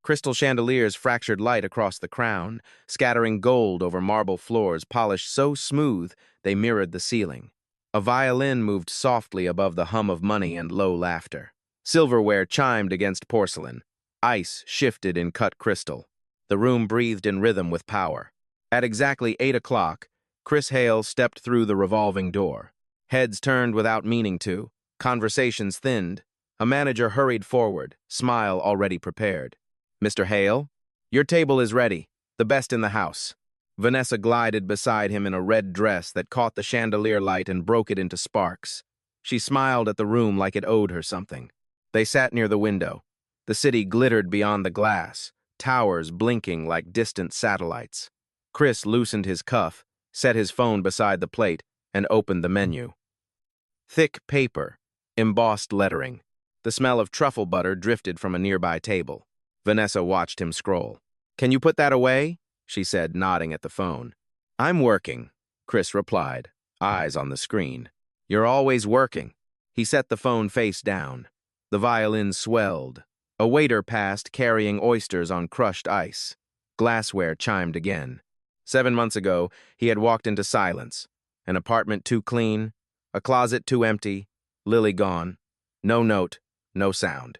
Crystal chandeliers fractured light across the crown, scattering gold over marble floors polished so smooth they mirrored the ceiling. A violin moved softly above the hum of money and low laughter. Silverware chimed against porcelain. Ice shifted in cut crystal. The room breathed in rhythm with power. At exactly 8 o'clock, Chris Hale stepped through the revolving door. Heads turned without meaning to. Conversations thinned. A manager hurried forward, smile already prepared. "Mr. Hale, your table is ready, the best in the house." Vanessa glided beside him in a red dress that caught the chandelier light and broke it into sparks. She smiled at the room like it owed her something. They sat near the window. The city glittered beyond the glass, towers blinking like distant satellites. Chris loosened his cuff, set his phone beside the plate, and opened the menu. Thick paper, embossed lettering. The smell of truffle butter drifted from a nearby table. Vanessa watched him scroll. "Can you put that away?" she said, nodding at the phone. "I'm working," Chris replied, eyes on the screen. "You're always working." He set the phone face down. The violin swelled. A waiter passed carrying oysters on crushed ice. Glassware chimed again. 7 months ago, he had walked into silence. An apartment too clean, a closet too empty, Lily gone. No note, no sound.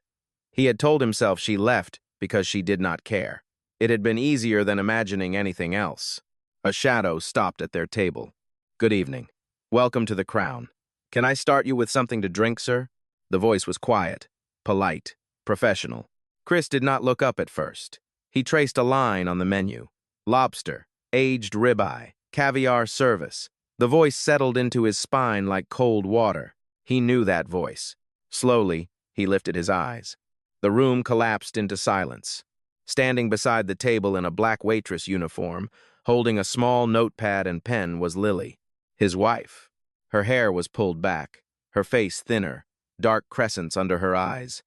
He had told himself she left because she did not care. It had been easier than imagining anything else. A shadow stopped at their table. "Good evening. Welcome to the Crown. Can I start you with something to drink, sir?" The voice was quiet, polite, professional. Chris did not look up at first. He traced a line on the menu. Lobster, aged ribeye, caviar service. The voice settled into his spine like cold water. He knew that voice. Slowly, he lifted his eyes. The room collapsed into silence. Standing beside the table in a black waitress uniform, holding a small notepad and pen, was Lily, his wife. Her hair was pulled back, her face thinner, dark crescents under her eyes.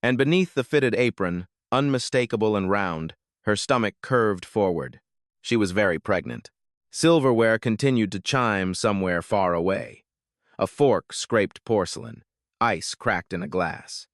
And beneath the fitted apron, unmistakable and round, her stomach curved forward. She was very pregnant. Silverware continued to chime somewhere far away. A fork scraped porcelain. Ice cracked in a glass.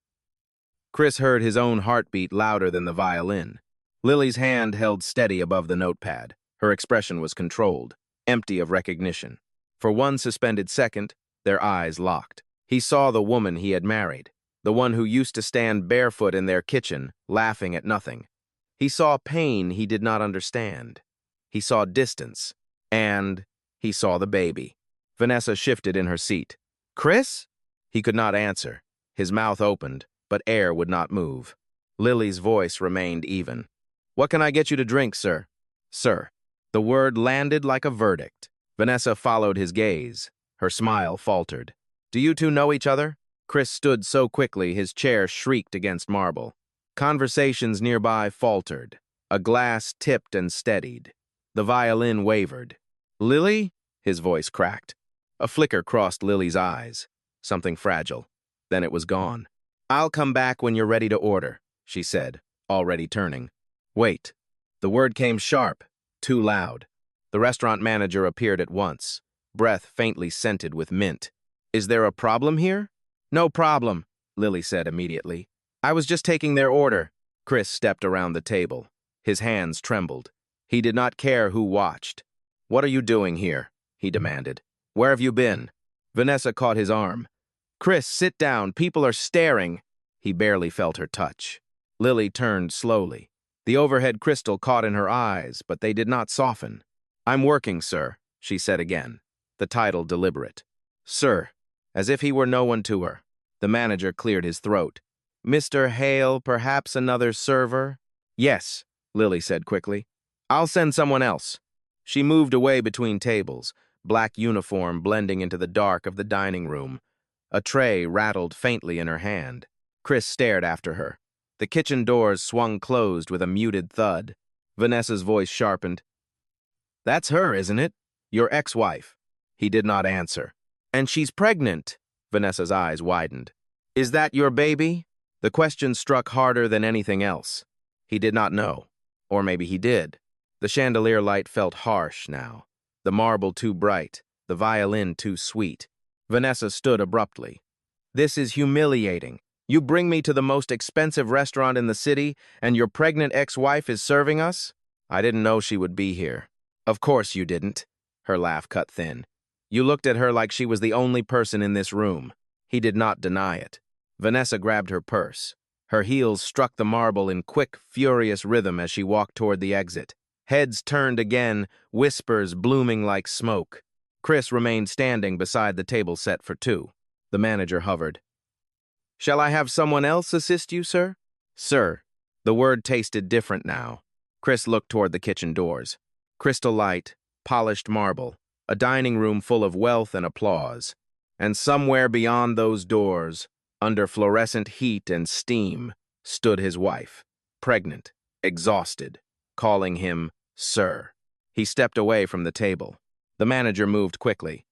Chris heard his own heartbeat louder than the violin. Lily's hand held steady above the notepad. Her expression was controlled, empty of recognition. For one suspended second, their eyes locked. He saw the woman he had married, the one who used to stand barefoot in their kitchen, laughing at nothing. He saw pain he did not understand. He saw distance, and he saw the baby. Vanessa shifted in her seat. "Chris?" He could not answer. His mouth opened, but air would not move. Lily's voice remained even. "What can I get you to drink, sir?" "Sir." The word landed like a verdict. Vanessa followed his gaze. Her smile faltered. "Do you two know each other?" Chris stood so quickly his chair shrieked against marble. Conversations nearby faltered. A glass tipped and steadied. The violin wavered. "Lily?" His voice cracked. A flicker crossed Lily's eyes. Something fragile. Then it was gone. "I'll come back when you're ready to order," she said, already turning. "Wait." The word came sharp, too loud. The restaurant manager appeared at once, breath faintly scented with mint. "Is there a problem here?" "No problem," Lily said immediately. "I was just taking their order." Chris stepped around the table. His hands trembled. He did not care who watched. "What are you doing here?" he demanded. "Where have you been?" Vanessa caught his arm. "Chris, sit down. People are staring." He barely felt her touch. Lily turned slowly. The overhead crystal caught in her eyes, but they did not soften. "I'm working, sir," she said again, the title deliberate. "Sir," as if he were no one to her. The manager cleared his throat. "Mr. Hale, perhaps another server?" "Yes," Lily said quickly. "I'll send someone else." She moved away between tables, black uniform blending into the dark of the dining room. A tray rattled faintly in her hand. Chris stared after her. The kitchen doors swung closed with a muted thud. Vanessa's voice sharpened. "That's her, isn't it? Your ex-wife." He did not answer. "And she's pregnant." Vanessa's eyes widened. "Is that your baby?" The question struck harder than anything else. He did not know. Or maybe he did. The chandelier light felt harsh now. The marble too bright, the violin too sweet. Vanessa stood abruptly. "This is humiliating. You bring me to the most expensive restaurant in the city, and your pregnant ex-wife is serving us? I didn't know she would be here. Of course you didn't. Her laugh cut thin. You looked at her like she was the only person in this room. He did not deny it. Vanessa grabbed her purse. Her heels struck the marble in quick, furious rhythm as she walked toward the exit. Heads turned again, whispers blooming like smoke. Chris remained standing beside the table set for two. The manager hovered. Shall I have someone else assist you, sir? Sir. The word tasted different now. Chris looked toward the kitchen doors. Crystal light, polished marble, a dining room full of wealth and applause. And somewhere beyond those doors, under fluorescent heat and steam, stood his wife, pregnant, exhausted, calling him Sir. He stepped away from the table. The manager moved quickly.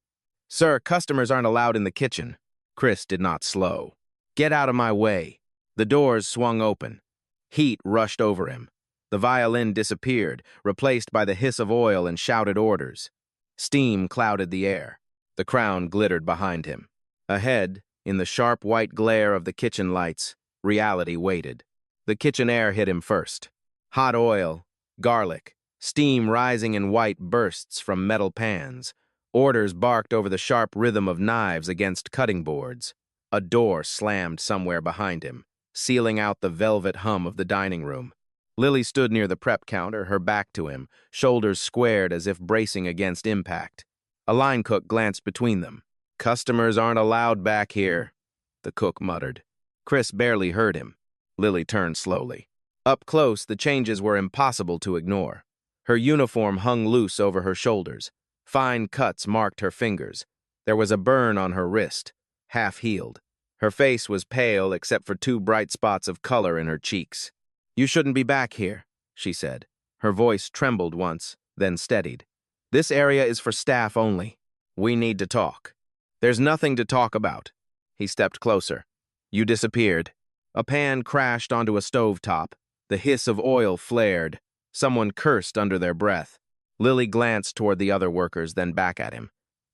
Sir, customers aren't allowed in the kitchen. Chris did not slow. Get out of my way. The doors swung open. Heat rushed over him. The violin disappeared, replaced by the hiss of oil and shouted orders. Steam clouded the air. The crown glittered behind him. Ahead, in the sharp white glare of the kitchen lights, reality waited. The kitchen air hit him first. Hot oil, garlic, steam rising in white bursts from metal pans. Orders barked over the sharp rhythm of knives against cutting boards. A door slammed somewhere behind him, sealing out the velvet hum of the dining room. Lily stood near the prep counter, her back to him, shoulders squared as if bracing against impact. A line cook glanced between them. Customers aren't allowed back here, the cook muttered. Chris barely heard him. Lily turned slowly. Up close, the changes were impossible to ignore. Her uniform hung loose over her shoulders. Fine cuts marked her fingers. There was a burn on her wrist, half-healed. Her face was pale except for two bright spots of color in her cheeks. You shouldn't be back here, she said. Her voice trembled once, then steadied. This area is for staff only. We need to talk. There's nothing to talk about. He stepped closer. You disappeared. A pan crashed onto a stovetop. The hiss of oil flared. Someone cursed under their breath. Lily glanced toward the other workers, then back at him.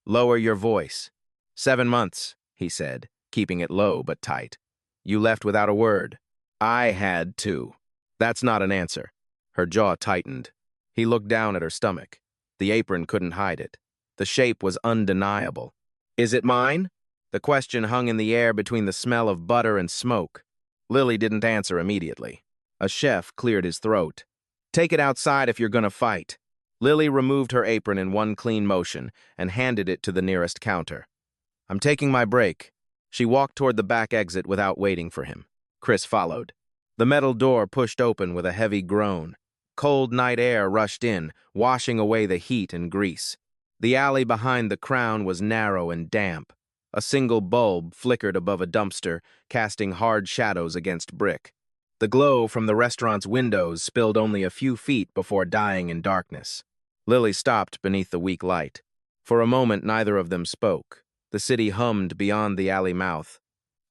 Lower your voice. 7 months, he said, keeping it low but tight. You left without a word. I had to. That's not an answer. Her jaw tightened. He looked down at her stomach. The apron couldn't hide it. The shape was undeniable. Is it mine? The question hung in the air between the smell of butter and smoke. Lily didn't answer immediately. A chef cleared his throat. Take it outside if you're gonna fight. Lily removed her apron in one clean motion and handed it to the nearest counter. I'm taking my break. She walked toward the back exit without waiting for him. Chris followed. The metal door pushed open with a heavy groan. Cold night air rushed in, washing away the heat and grease. The alley behind the crown was narrow and damp. A single bulb flickered above a dumpster, casting hard shadows against brick. The glow from the restaurant's windows spilled only a few feet before dying in darkness. Lily stopped beneath the weak light. For a moment, neither of them spoke. The city hummed beyond the alley mouth.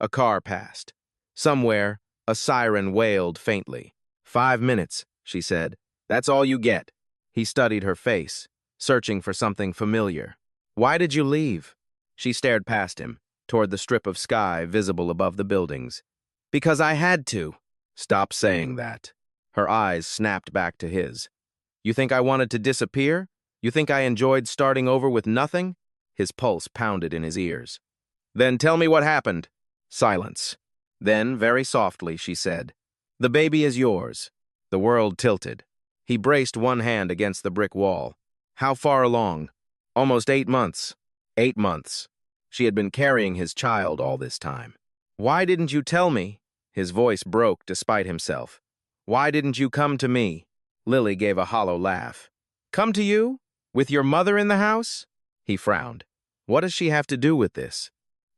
A car passed. Somewhere, a siren wailed faintly. 5 minutes, she said. That's all you get. He studied her face, searching for something familiar. Why did you leave? She stared past him, toward the strip of sky visible above the buildings. Because I had to. Stop saying that. Her eyes snapped back to his. You think I wanted to disappear? You think I enjoyed starting over with nothing? His pulse pounded in his ears. Then tell me what happened. Silence. Then, very softly, she said, The baby is yours. The world tilted. He braced one hand against the brick wall. How far along? Almost 8 months. 8 months. She had been carrying his child all this time. Why didn't you tell me? His voice broke despite himself. Why didn't you come to me? Lily gave a hollow laugh. Come to you? With your mother in the house? He frowned. What does she have to do with this?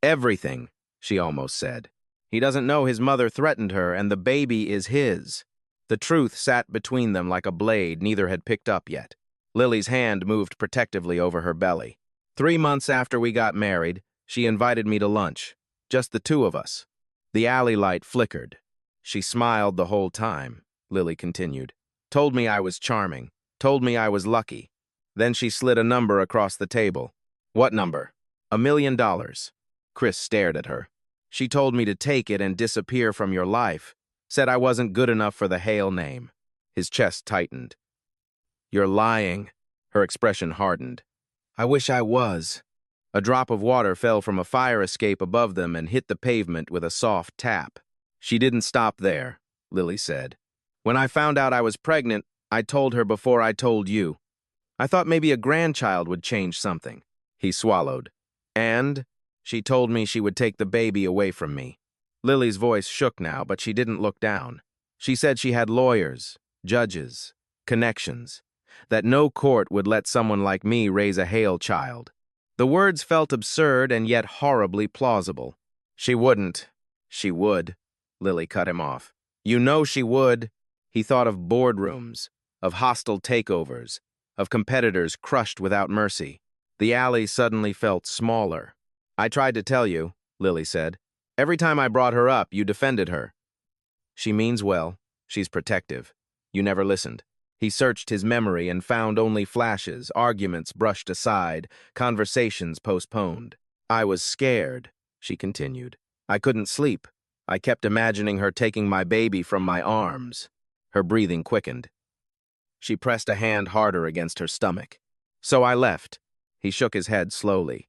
Everything, she almost said. He doesn't know his mother threatened her, and the baby is his. The truth sat between them like a blade neither had picked up yet. Lily's hand moved protectively over her belly. 3 months after we got married, she invited me to lunch. Just the two of us. The alley light flickered. She smiled the whole time, Lily continued. Told me I was charming. Told me I was lucky. Then she slid a number across the table. What number? $1 million. Chris stared at her. She told me to take it and disappear from your life. Said I wasn't good enough for the Hale name. His chest tightened. You're lying. Her expression hardened. I wish I was. A drop of water fell from a fire escape above them and hit the pavement with a soft tap. She didn't stop there, Lily said. When I found out I was pregnant, I told her before I told you. I thought maybe a grandchild would change something. He swallowed. And she told me she would take the baby away from me. Lily's voice shook now, but she didn't look down. She said she had lawyers, judges, connections, that no court would let someone like me raise a Hale child. The words felt absurd and yet horribly plausible. She wouldn't. She would. Lily cut him off. You know she would. He thought of boardrooms, of hostile takeovers, of competitors crushed without mercy. The alley suddenly felt smaller. I tried to tell you, Lily said. Every time I brought her up, you defended her. She means well. She's protective. You never listened. He searched his memory and found only flashes, arguments brushed aside, conversations postponed. I was scared, she continued. I couldn't sleep. I kept imagining her taking my baby from my arms. Her breathing quickened. She pressed a hand harder against her stomach. So I left. He shook his head slowly.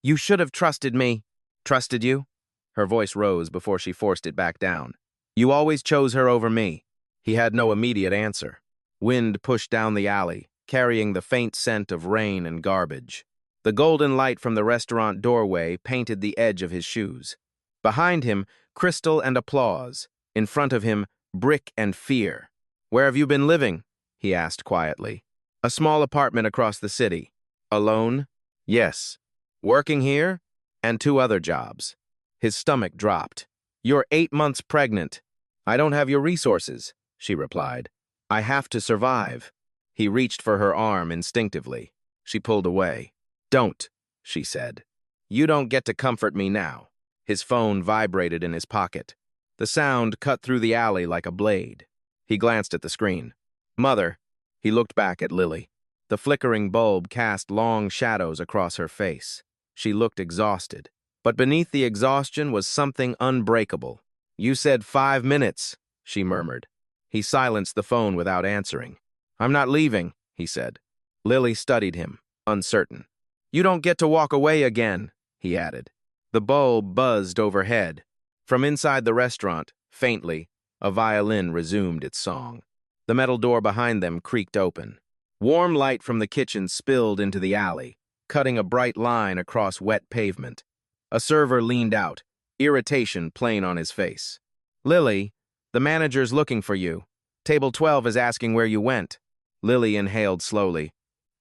You should have trusted me. Trusted you? Her voice rose before she forced it back down. You always chose her over me. He had no immediate answer. Wind pushed down the alley, carrying the faint scent of rain and garbage. The golden light from the restaurant doorway painted the edge of his shoes. Behind him, crystal and applause. In front of him, brick and fear. Where have you been living? He asked quietly. A small apartment across the city. Alone? Yes. Working here? And 2 other jobs. His stomach dropped. You're 8 months pregnant. I don't have your resources, she replied. I have to survive. He reached for her arm instinctively. She pulled away. Don't, she said. You don't get to comfort me now. His phone vibrated in his pocket. The sound cut through the alley like a blade. He glanced at the screen. Mother. He looked back at Lily. The flickering bulb cast long shadows across her face. She looked exhausted. But beneath the exhaustion was something unbreakable. You said 5 minutes, she murmured. He silenced the phone without answering. I'm not leaving, he said. Lily studied him, uncertain. You don't get to walk away again, he added. The bulb buzzed overhead. From inside the restaurant, faintly, a violin resumed its song. The metal door behind them creaked open. Warm light from the kitchen spilled into the alley, cutting a bright line across wet pavement. A server leaned out, irritation plain on his face. Lily, the manager's looking for you. Table 12 is asking where you went. Lily inhaled slowly.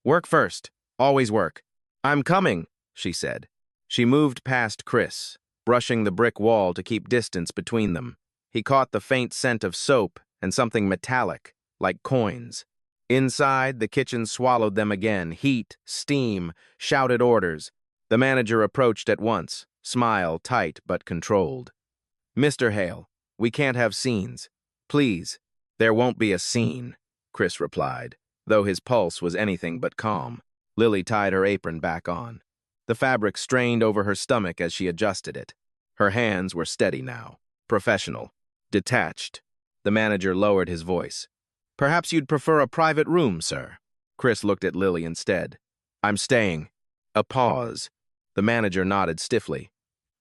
Work first. Always work. I'm coming, she said. She moved past Chris, brushing the brick wall to keep distance between them. He caught the faint scent of soap and something metallic, like coins. Inside, the kitchen swallowed them again, heat, steam, shouted orders. The manager approached at once, smile tight but controlled. Mr. Hale, we can't have scenes. Please. There won't be a scene, Chris replied, though his pulse was anything but calm. Lily tied her apron back on. The fabric strained over her stomach as she adjusted it. Her hands were steady now, professional, detached. The manager lowered his voice. Perhaps you'd prefer a private room, sir. Chris looked at Lily instead. I'm staying. A pause. The manager nodded stiffly.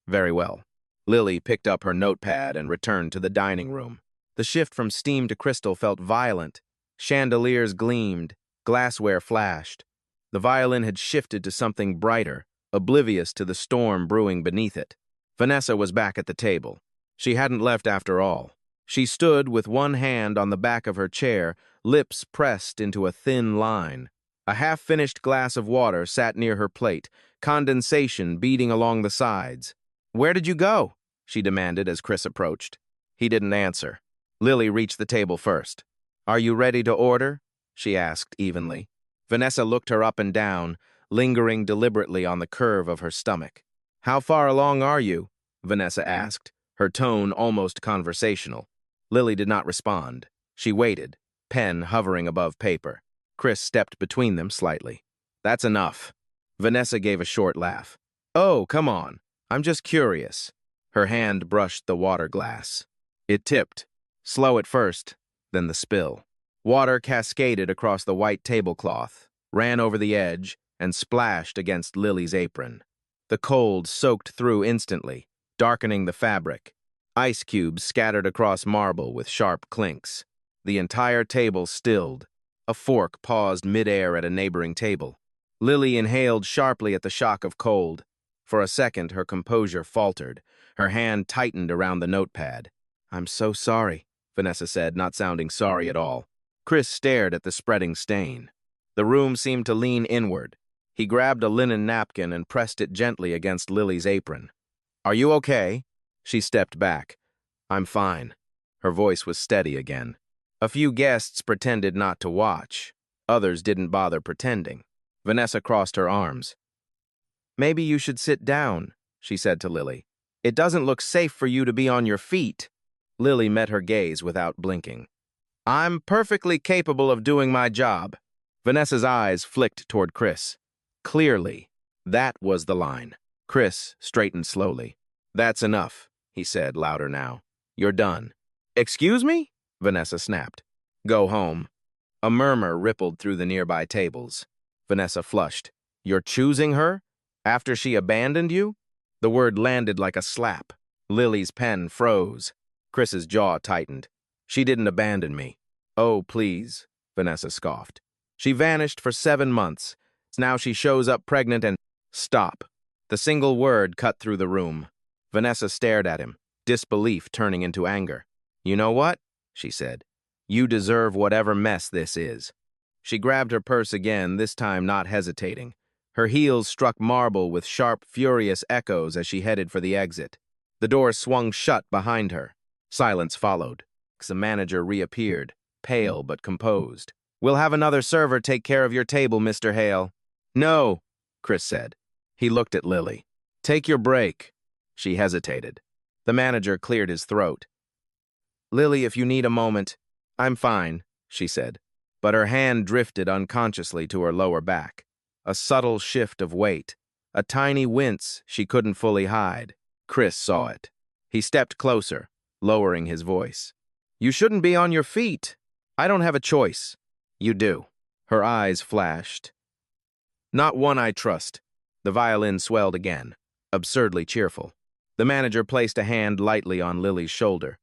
Very well. Lily picked up her notepad and returned to the dining room. The shift from steam to crystal felt violent. Chandeliers gleamed, glassware flashed. The violin had shifted to something brighter, oblivious to the storm brewing beneath it. Vanessa was back at the table. She hadn't left after all. She stood with one hand on the back of her chair, lips pressed into a thin line. A half-finished glass of water sat near her plate, condensation beading along the sides. Where did you go? She demanded as Chris approached. He didn't answer. Lily reached the table first. Are you ready to order? She asked evenly. Vanessa looked her up and down, lingering deliberately on the curve of her stomach. How far along are you? Vanessa asked, her tone almost conversational. Lily did not respond. She waited, pen hovering above paper. Chris stepped between them slightly. That's enough. Vanessa gave a short laugh. Oh, come on. I'm just curious. Her hand brushed the water glass. It tipped, slow at first, then the spill. Water cascaded across the white tablecloth, ran over the edge, and splashed against Lily's apron. The cold soaked through instantly, darkening the fabric. Ice cubes scattered across marble with sharp clinks. The entire table stilled. A fork paused midair at a neighboring table. Lily inhaled sharply at the shock of cold. For a second, her composure faltered. Her hand tightened around the notepad. "I'm so sorry," Vanessa said, not sounding sorry at all. Chris stared at the spreading stain. The room seemed to lean inward. He grabbed a linen napkin and pressed it gently against Lily's apron. "Are you okay?" She stepped back. "I'm fine." Her voice was steady again. A few guests pretended not to watch. Others didn't bother pretending. Vanessa crossed her arms. "Maybe you should sit down," she said to Lily. "It doesn't look safe for you to be on your feet." Lily met her gaze without blinking. "I'm perfectly capable of doing my job." Vanessa's eyes flicked toward Chris. Clearly, that was the line. Chris straightened slowly. "That's enough," he said, louder now. "You're done." "Excuse me?" Vanessa snapped. "Go home." A murmur rippled through the nearby tables. Vanessa flushed. "You're choosing her? After she abandoned you?" The word landed like a slap. Lily's pen froze. Chris's jaw tightened. "She didn't abandon me." "Oh, please," Vanessa scoffed. "She vanished for 7 months. Now she shows up pregnant and—" "Stop." The single word cut through the room. Vanessa stared at him, disbelief turning into anger. "You know what?" she said. "You deserve whatever mess this is." She grabbed her purse again, this time not hesitating. Her heels struck marble with sharp, furious echoes as she headed for the exit. The door swung shut behind her. Silence followed. The manager reappeared, pale but composed. "We'll have another server take care of your table, Mr. Hale." "No," Chris said. He looked at Lily. "Take your break." She hesitated. The manager cleared his throat. "Lily, if you need a moment—" "I'm fine," she said. But her hand drifted unconsciously to her lower back. A subtle shift of weight. A tiny wince she couldn't fully hide. Chris saw it. He stepped closer, lowering his voice. "You shouldn't be on your feet. I don't have a choice." "You do." Her eyes flashed. "Not one I trust." The violin swelled again, absurdly cheerful. The manager placed a hand lightly on Lily's shoulder.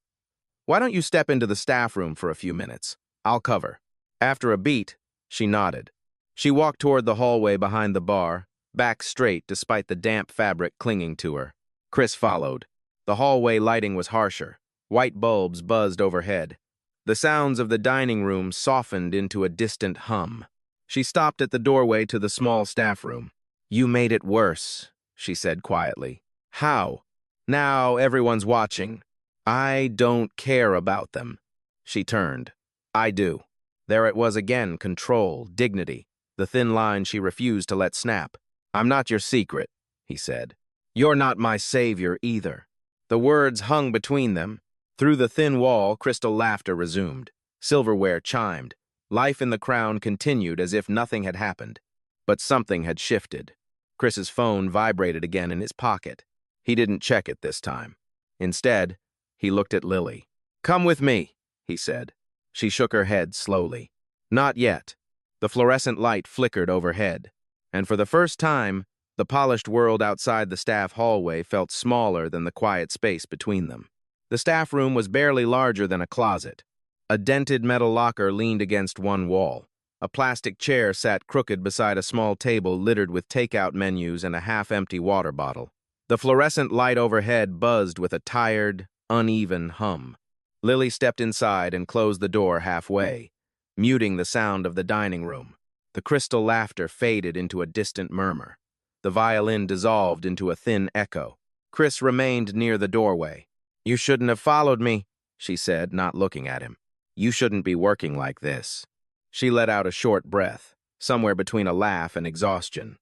"Why don't you step into the staff room for a few minutes? I'll cover." After a beat, she nodded. She walked toward the hallway behind the bar, back straight despite the damp fabric clinging to her. Chris followed. The hallway lighting was harsher. White bulbs buzzed overhead. The sounds of the dining room softened into a distant hum. She stopped at the doorway to the small staff room. "You made it worse," she said quietly. "How?" "Now everyone's watching." "I don't care about them." She turned. "I do." There it was again, control, dignity, the thin line she refused to let snap. "I'm not your secret," he said. "You're not my savior either." The words hung between them. Through the thin wall, crystal laughter resumed. Silverware chimed. Life in the crown continued as if nothing had happened. But something had shifted. Chris's phone vibrated again in his pocket. He didn't check it this time. Instead, he looked at Lily. "Come with me," he said. She shook her head slowly. "Not yet." The fluorescent light flickered overhead, and for the first time, the polished world outside the staff hallway felt smaller than the quiet space between them. The staff room was barely larger than a closet. A dented metal locker leaned against one wall. A plastic chair sat crooked beside a small table littered with takeout menus and a half-empty water bottle. The fluorescent light overhead buzzed with a tired, uneven hum. Lily stepped inside and closed the door halfway, muting the sound of the dining room. The crystal laughter faded into a distant murmur. The violin dissolved into a thin echo. Chris remained near the doorway. "You shouldn't have followed me," she said, not looking at him. "You shouldn't be working like this." She let out a short breath, somewhere between a laugh and exhaustion.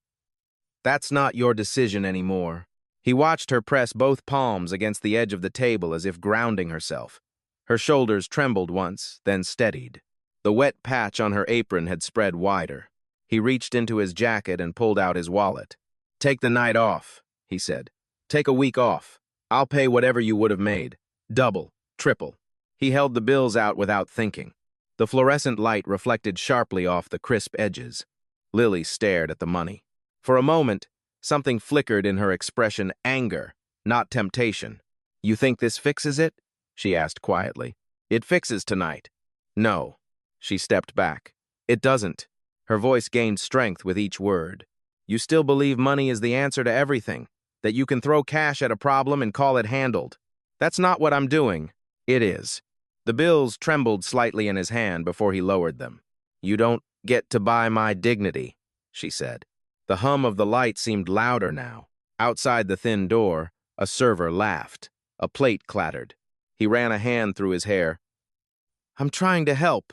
"That's not your decision anymore." He watched her press both palms against the edge of the table as if grounding herself. Her shoulders trembled once, then steadied. The wet patch on her apron had spread wider. He reached into his jacket and pulled out his wallet. "Take the night off," he said. "Take a week off. I'll pay whatever you would have made. Double, triple. He held the bills out without thinking. The fluorescent light reflected sharply off the crisp edges. Lily stared at the money. For a moment, something flickered in her expression, anger, not temptation. You think this fixes it? She asked quietly. It fixes tonight. No. She stepped back. It doesn't. Her voice gained strength with each word. You still believe money is the answer to everything, that you can throw cash at a problem and call it handled. That's not what I'm doing. It is. The bills trembled slightly in his hand before he lowered them. You don't get to buy my dignity, she said. The hum of the light seemed louder now. Outside the thin door, a server laughed. A plate clattered. He ran a hand through his hair. I'm trying to help.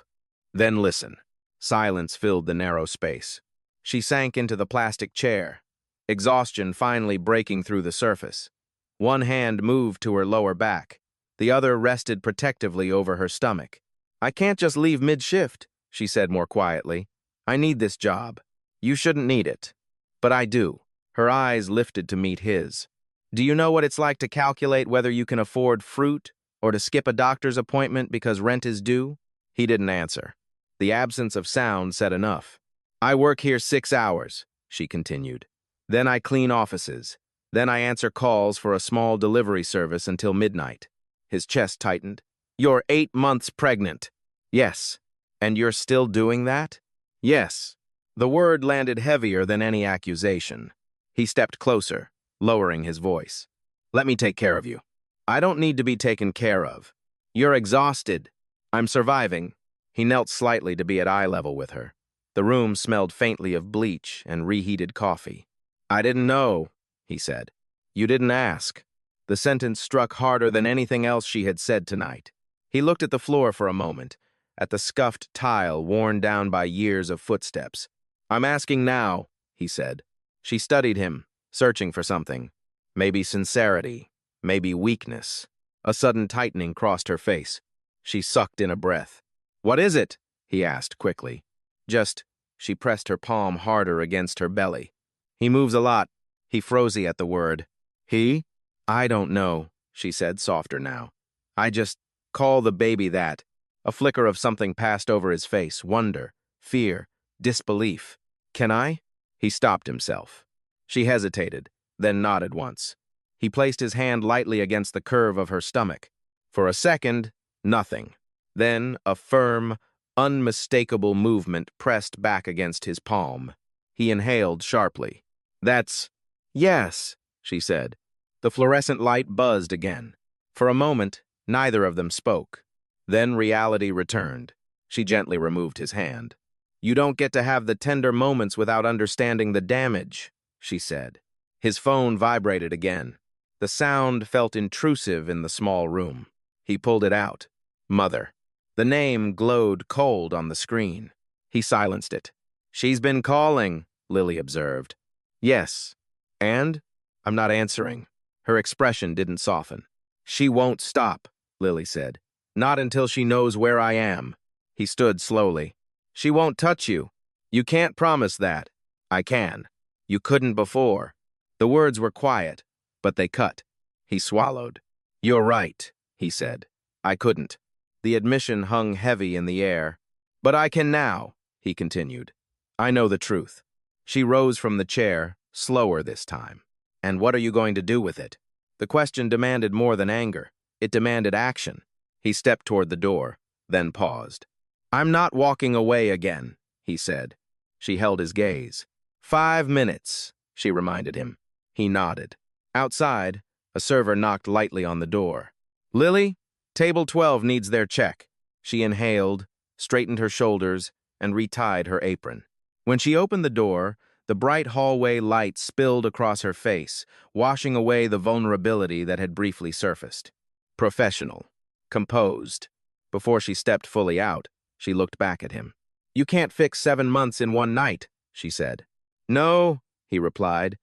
Then listen. Silence filled the narrow space. She sank into the plastic chair, exhaustion finally breaking through the surface. One hand moved to her lower back. The other rested protectively over her stomach. I can't just leave mid-shift, she said more quietly. I need this job. You shouldn't need it. But I do. Her eyes lifted to meet his. Do you know what it's like to calculate whether you can afford fruit or to skip a doctor's appointment because rent is due? He didn't answer. The absence of sound said enough. I work here 6 hours, she continued. Then I clean offices. Then I answer calls for a small delivery service until midnight. His chest tightened. You're 8 months pregnant. Yes. And you're still doing that? Yes. The word landed heavier than any accusation. He stepped closer, lowering his voice. Let me take care of you. I don't need to be taken care of. You're exhausted. I'm surviving. He knelt slightly to be at eye level with her. The room smelled faintly of bleach and reheated coffee. I didn't know, he said. You didn't ask. The sentence struck harder than anything else she had said tonight. He looked at the floor for a moment, at the scuffed tile worn down by years of footsteps. I'm asking now, he said. She studied him, searching for something. Maybe sincerity, maybe weakness. A sudden tightening crossed her face. She sucked in a breath. What is it? He asked quickly. Just, she pressed her palm harder against her belly. He moves a lot. He froze at the word. He? I don't know, she said, softer now. I just call the baby that. A flicker of something passed over his face, wonder, fear, disbelief. Can I? He stopped himself. She hesitated, then nodded once. He placed his hand lightly against the curve of her stomach. For a second, nothing. Then a firm, unmistakable movement pressed back against his palm. He inhaled sharply. That's... Yes, she said. The fluorescent light buzzed again. For a moment, neither of them spoke. Then reality returned. She gently removed his hand. You don't get to have the tender moments without understanding the damage, she said. His phone vibrated again. The sound felt intrusive in the small room. He pulled it out. Mother. The name glowed cold on the screen. He silenced it. She's been calling, Lily observed. Yes. And? I'm not answering. Her expression didn't soften. She won't stop, Lily said. Not until she knows where I am. He stood slowly. She won't touch you. You can't promise that. I can. You couldn't before. The words were quiet, but they cut. He swallowed. You're right, he said. I couldn't. The admission hung heavy in the air. But I can now, he continued. I know the truth. She rose from the chair, slower this time. And what are you going to do with it? The question demanded more than anger. It demanded action. He stepped toward the door, then paused. I'm not walking away again, he said. She held his gaze. 5 minutes, she reminded him. He nodded. Outside, a server knocked lightly on the door. Lily, table 12 needs their check. She inhaled, straightened her shoulders, and retied her apron. When she opened the door, the bright hallway light spilled across her face, washing away the vulnerability that had briefly surfaced. Professional. Composed. Before she stepped fully out, she looked back at him. You can't fix 7 months in one night, she said. No, he replied,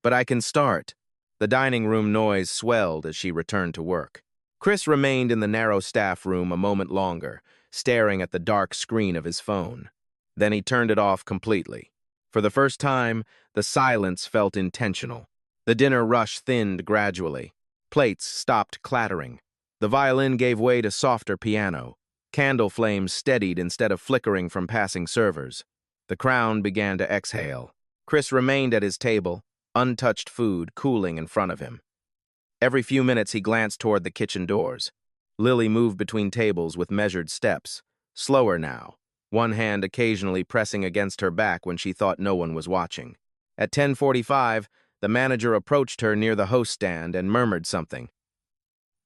but I can start. The dining room noise swelled as she returned to work. Chris remained in the narrow staff room a moment longer, staring at the dark screen of his phone. Then he turned it off completely. For the first time, the silence felt intentional. The dinner rush thinned gradually. Plates stopped clattering. The violin gave way to softer piano. Candle flames steadied instead of flickering from passing servers. The crown began to exhale. Chris remained at his table, untouched food cooling in front of him. Every few minutes he glanced toward the kitchen doors. Lily moved between tables with measured steps, slower now, one hand occasionally pressing against her back when she thought no one was watching. At 10:45, the manager approached her near the host stand and murmured something.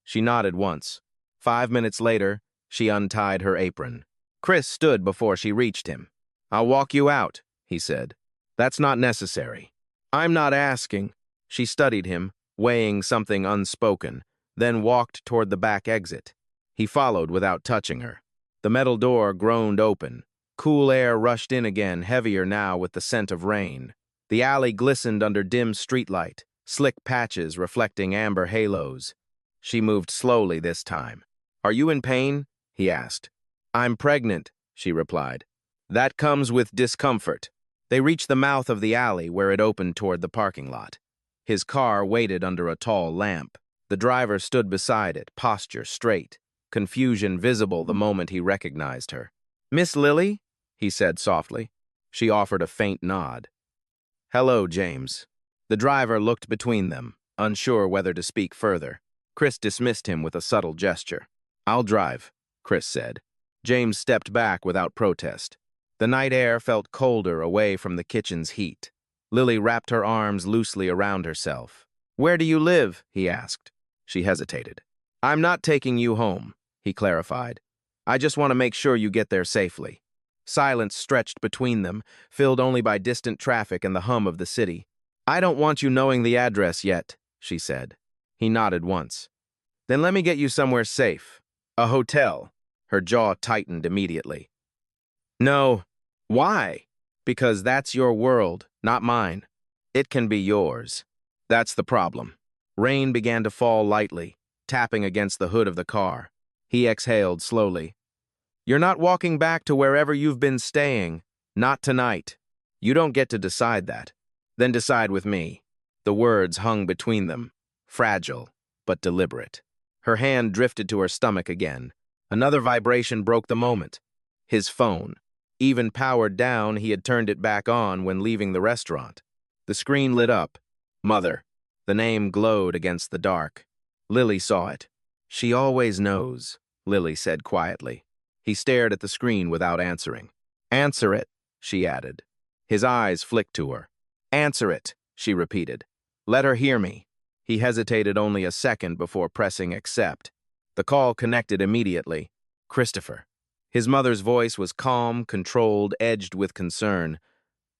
She nodded once. 5 minutes later, she untied her apron. Chris stood before she reached him. "I'll walk you out," he said. "That's not necessary." "I'm not asking." She studied him, weighing something unspoken, then walked toward the back exit. He followed without touching her. The metal door groaned open. Cool air rushed in again, heavier now with the scent of rain. The alley glistened under dim streetlight, slick patches reflecting amber halos. She moved slowly this time. "Are you in pain?" he asked. "I'm pregnant," she replied. "That comes with discomfort." They reached the mouth of the alley where it opened toward the parking lot. His car waited under a tall lamp. The driver stood beside it, posture straight, confusion visible the moment he recognized her. "Miss Lily?" he said softly. She offered a faint nod. "Hello, James." The driver looked between them, unsure whether to speak further. Chris dismissed him with a subtle gesture. "I'll drive," Chris said. James stepped back without protest. The night air felt colder away from the kitchen's heat. Lily wrapped her arms loosely around herself. "Where do you live?" he asked. She hesitated. "I'm not taking you home," he clarified. "I just want to make sure you get there safely." Silence stretched between them, filled only by distant traffic and the hum of the city. "I don't want you knowing the address yet," she said. He nodded once. "Then let me get you somewhere safe. A hotel." Her jaw tightened immediately. "No." "Why?" "Because that's your world, not mine. It can be yours." That's the problem. Rain began to fall lightly, tapping against the hood of the car. He exhaled slowly. "You're not walking back to wherever you've been staying. Not tonight. You don't get to decide that. Then decide with me." The words hung between them, fragile but deliberate. Her hand drifted to her stomach again. Another vibration broke the moment. His phone. Even powered down, he had turned it back on when leaving the restaurant. The screen lit up. Mother. The name glowed against the dark. Lily saw it. "She always knows," Lily said quietly. He stared at the screen without answering. "Answer it," she added. His eyes flicked to her. "Answer it," she repeated. "Let her hear me." He hesitated only a second before pressing accept. The call connected immediately. Christopher. His mother's voice was calm, controlled, edged with concern.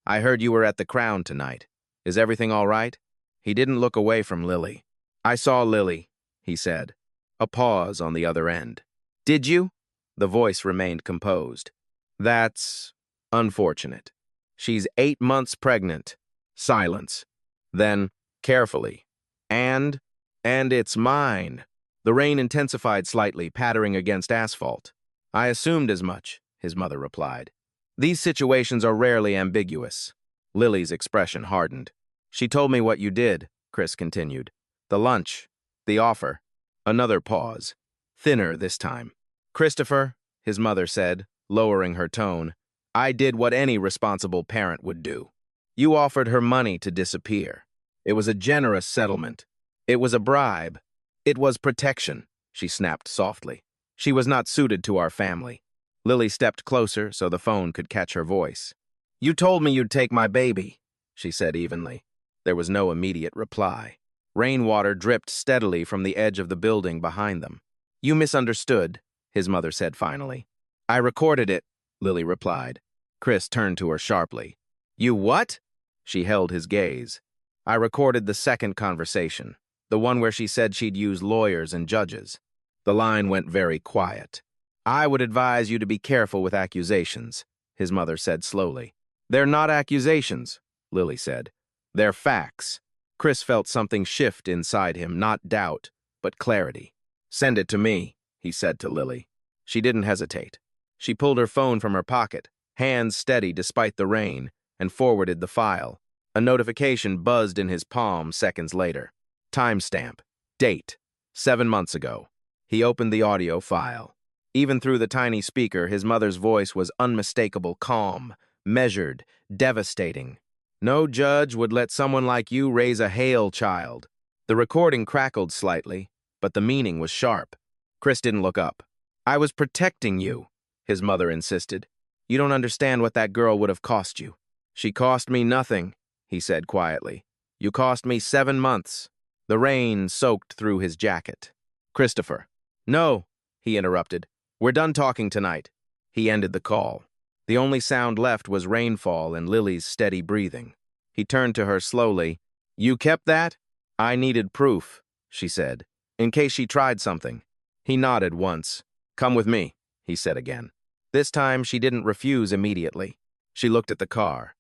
"I heard you were at the Crown tonight. Is everything all right?" He didn't look away from Lily. "I saw Lily," he said. A pause on the other end. "Did you?" The voice remained composed. "That's unfortunate. She's 8 months pregnant." Silence. Then, carefully. And it's mine." The rain intensified slightly, pattering against asphalt. "I assumed as much," his mother replied. "These situations are rarely ambiguous." Lily's expression hardened. "She told me what you did," Chris continued. "The lunch. The offer." Another pause. Thinner this time. "Christopher," his mother said, lowering her tone, "I did what any responsible parent would do. You offered her money to disappear. It was a generous settlement. It was a bribe. It was protection," she snapped softly. "She was not suited to our family." Lily stepped closer so the phone could catch her voice. "You told me you'd take my baby," she said evenly. There was no immediate reply. Rainwater dripped steadily from the edge of the building behind them. "You misunderstood," his mother said finally. "I recorded it," Lily replied. Chris turned to her sharply. "You what?" She held his gaze. "I recorded the second conversation, the one where she said she'd use lawyers and judges." The line went very quiet. "I would advise you to be careful with accusations," his mother said slowly. "They're not accusations," Lily said. "They're facts." Chris felt something shift inside him, not doubt, but clarity. "Send it to me," he said to Lily. She didn't hesitate. She pulled her phone from her pocket, hands steady despite the rain, and forwarded the file. A notification buzzed in his palm seconds later. Timestamp. Date: 7 months ago. He opened the audio file. Even through the tiny speaker, his mother's voice was unmistakable, calm, measured, devastating. No judge would let someone like you raise a hale child. The recording crackled slightly, but the meaning was sharp. Chris didn't look up. I was protecting you, his mother insisted. You don't understand what that girl would have cost you. She cost me nothing, he said quietly. You cost me 7 months. The rain soaked through his jacket. Christopher. No, he interrupted. We're done talking tonight. He ended the call. The only sound left was rainfall and Lily's steady breathing. He turned to her slowly. You kept that? I needed proof, she said, in case she tried something. He nodded once. Come with me, he said again. This time she didn't refuse immediately. She looked at the car,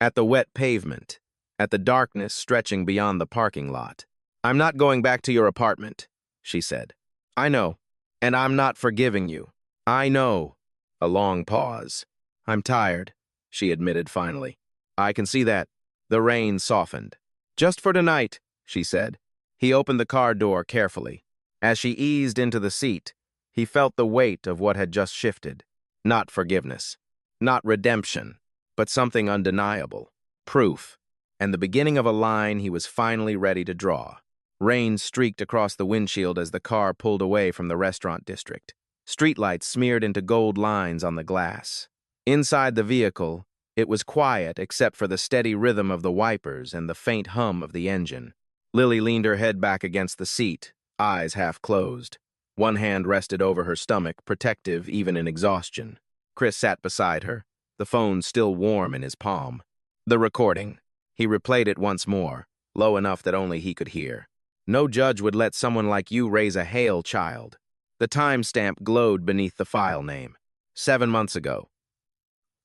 at the wet pavement, at the darkness stretching beyond the parking lot. I'm not going back to your apartment, she said. I know, and I'm not forgiving you. I know. A long pause. I'm tired, she admitted finally. I can see that. The rain softened. Just for tonight, she said. He opened the car door carefully. As she eased into the seat, he felt the weight of what had just shifted. Not forgiveness, not redemption, but something undeniable. Proof, and the beginning of a line he was finally ready to draw. Rain streaked across the windshield as the car pulled away from the restaurant district. Streetlights smeared into gold lines on the glass. Inside the vehicle, it was quiet except for the steady rhythm of the wipers and the faint hum of the engine. Lily leaned her head back against the seat, eyes half closed. One hand rested over her stomach, protective even in exhaustion. Chris sat beside her, the phone still warm in his palm. The recording. He replayed it once more, low enough that only he could hear. No judge would let someone like you raise a hale child. The timestamp glowed beneath the file name. 7 months ago.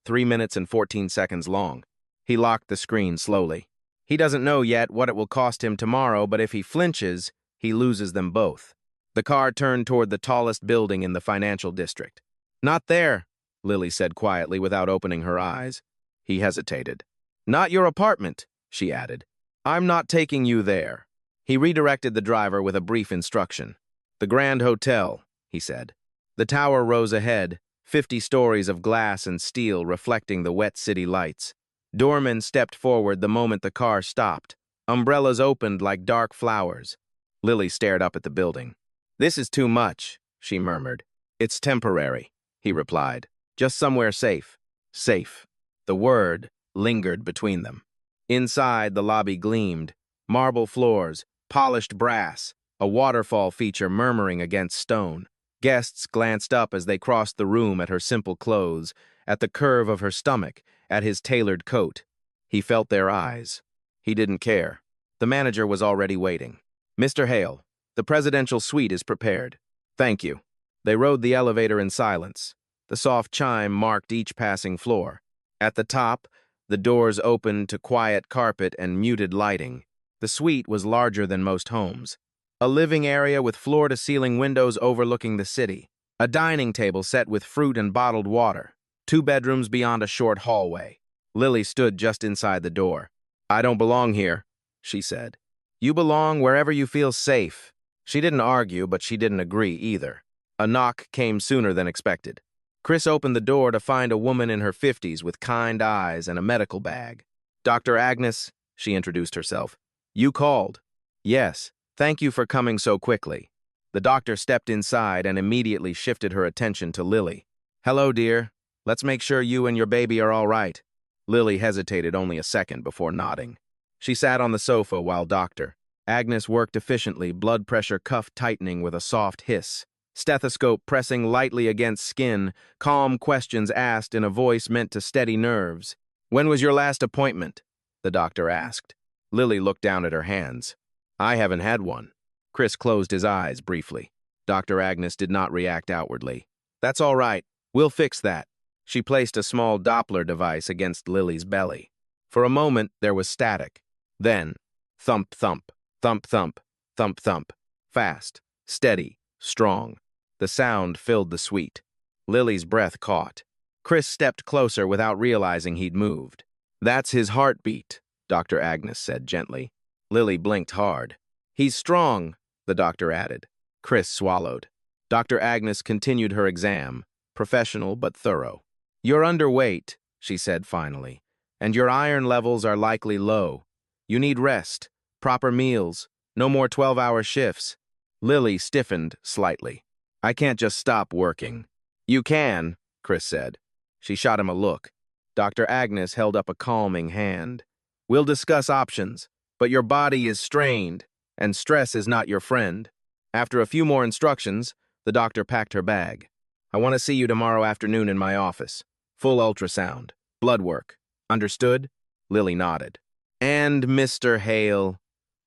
3 minutes and 14 seconds long. He locked the screen slowly. He doesn't know yet what it will cost him tomorrow, but if he flinches, he loses them both. The car turned toward the tallest building in the financial district. Not there, Lily said quietly without opening her eyes. He hesitated. Not your apartment, she added. I'm not taking you there. He redirected the driver with a brief instruction. The Grand Hotel, he said. The tower rose ahead, 50 stories of glass and steel reflecting the wet city lights. Doormen stepped forward the moment the car stopped. Umbrellas opened like dark flowers. Lily stared up at the building. This is too much, she murmured. It's temporary, he replied. Just somewhere safe. Safe. The word lingered between them. Inside, the lobby gleamed. Marble floors, polished brass, a waterfall feature murmuring against stone. Guests glanced up as they crossed the room at her simple clothes, at the curve of her stomach, at his tailored coat. He felt their eyes. He didn't care. The manager was already waiting. Mr. Hale, the presidential suite is prepared. Thank you. They rode the elevator in silence. The soft chime marked each passing floor. At the top, the doors opened to quiet carpet and muted lighting. The suite was larger than most homes. A living area with floor-to-ceiling windows overlooking the city. A dining table set with fruit and bottled water. 2 bedrooms beyond a short hallway. Lily stood just inside the door. I don't belong here, she said. You belong wherever you feel safe. She didn't argue, but she didn't agree either. A knock came sooner than expected. Chris opened the door to find a woman in her 50s with kind eyes and a medical bag. Dr. Agnes, she introduced herself. You called. Yes, thank you for coming so quickly. The doctor stepped inside and immediately shifted her attention to Lily. Hello, dear. Let's make sure you and your baby are all right. Lily hesitated only a second before nodding. She sat on the sofa while Dr. Agnes worked efficiently, blood pressure cuff tightening with a soft hiss. Stethoscope pressing lightly against skin, calm questions asked in a voice meant to steady nerves. When was your last appointment? The doctor asked. Lily looked down at her hands. I haven't had one. Chris closed his eyes briefly. Dr. Agnes did not react outwardly. That's all right. We'll fix that. She placed a small Doppler device against Lily's belly. For a moment, there was static. Then, thump, thump, thump, thump, thump, thump. Fast, steady, strong. The sound filled the suite. Lily's breath caught. Chris stepped closer without realizing he'd moved. That's his heartbeat, Dr. Agnes said gently. Lily blinked hard. He's strong, the doctor added. Chris swallowed. Dr. Agnes continued her exam, professional but thorough. You're underweight, she said finally, and your iron levels are likely low. You need rest, proper meals, no more 12-hour shifts. Lily stiffened slightly. I can't just stop working. You can, Chris said. She shot him a look. Dr. Agnes held up a calming hand. We'll discuss options, but your body is strained, and stress is not your friend. After a few more instructions, the doctor packed her bag. I want to see you tomorrow afternoon in my office. Full ultrasound, blood work. Understood? Lily nodded. And Mr. Hale,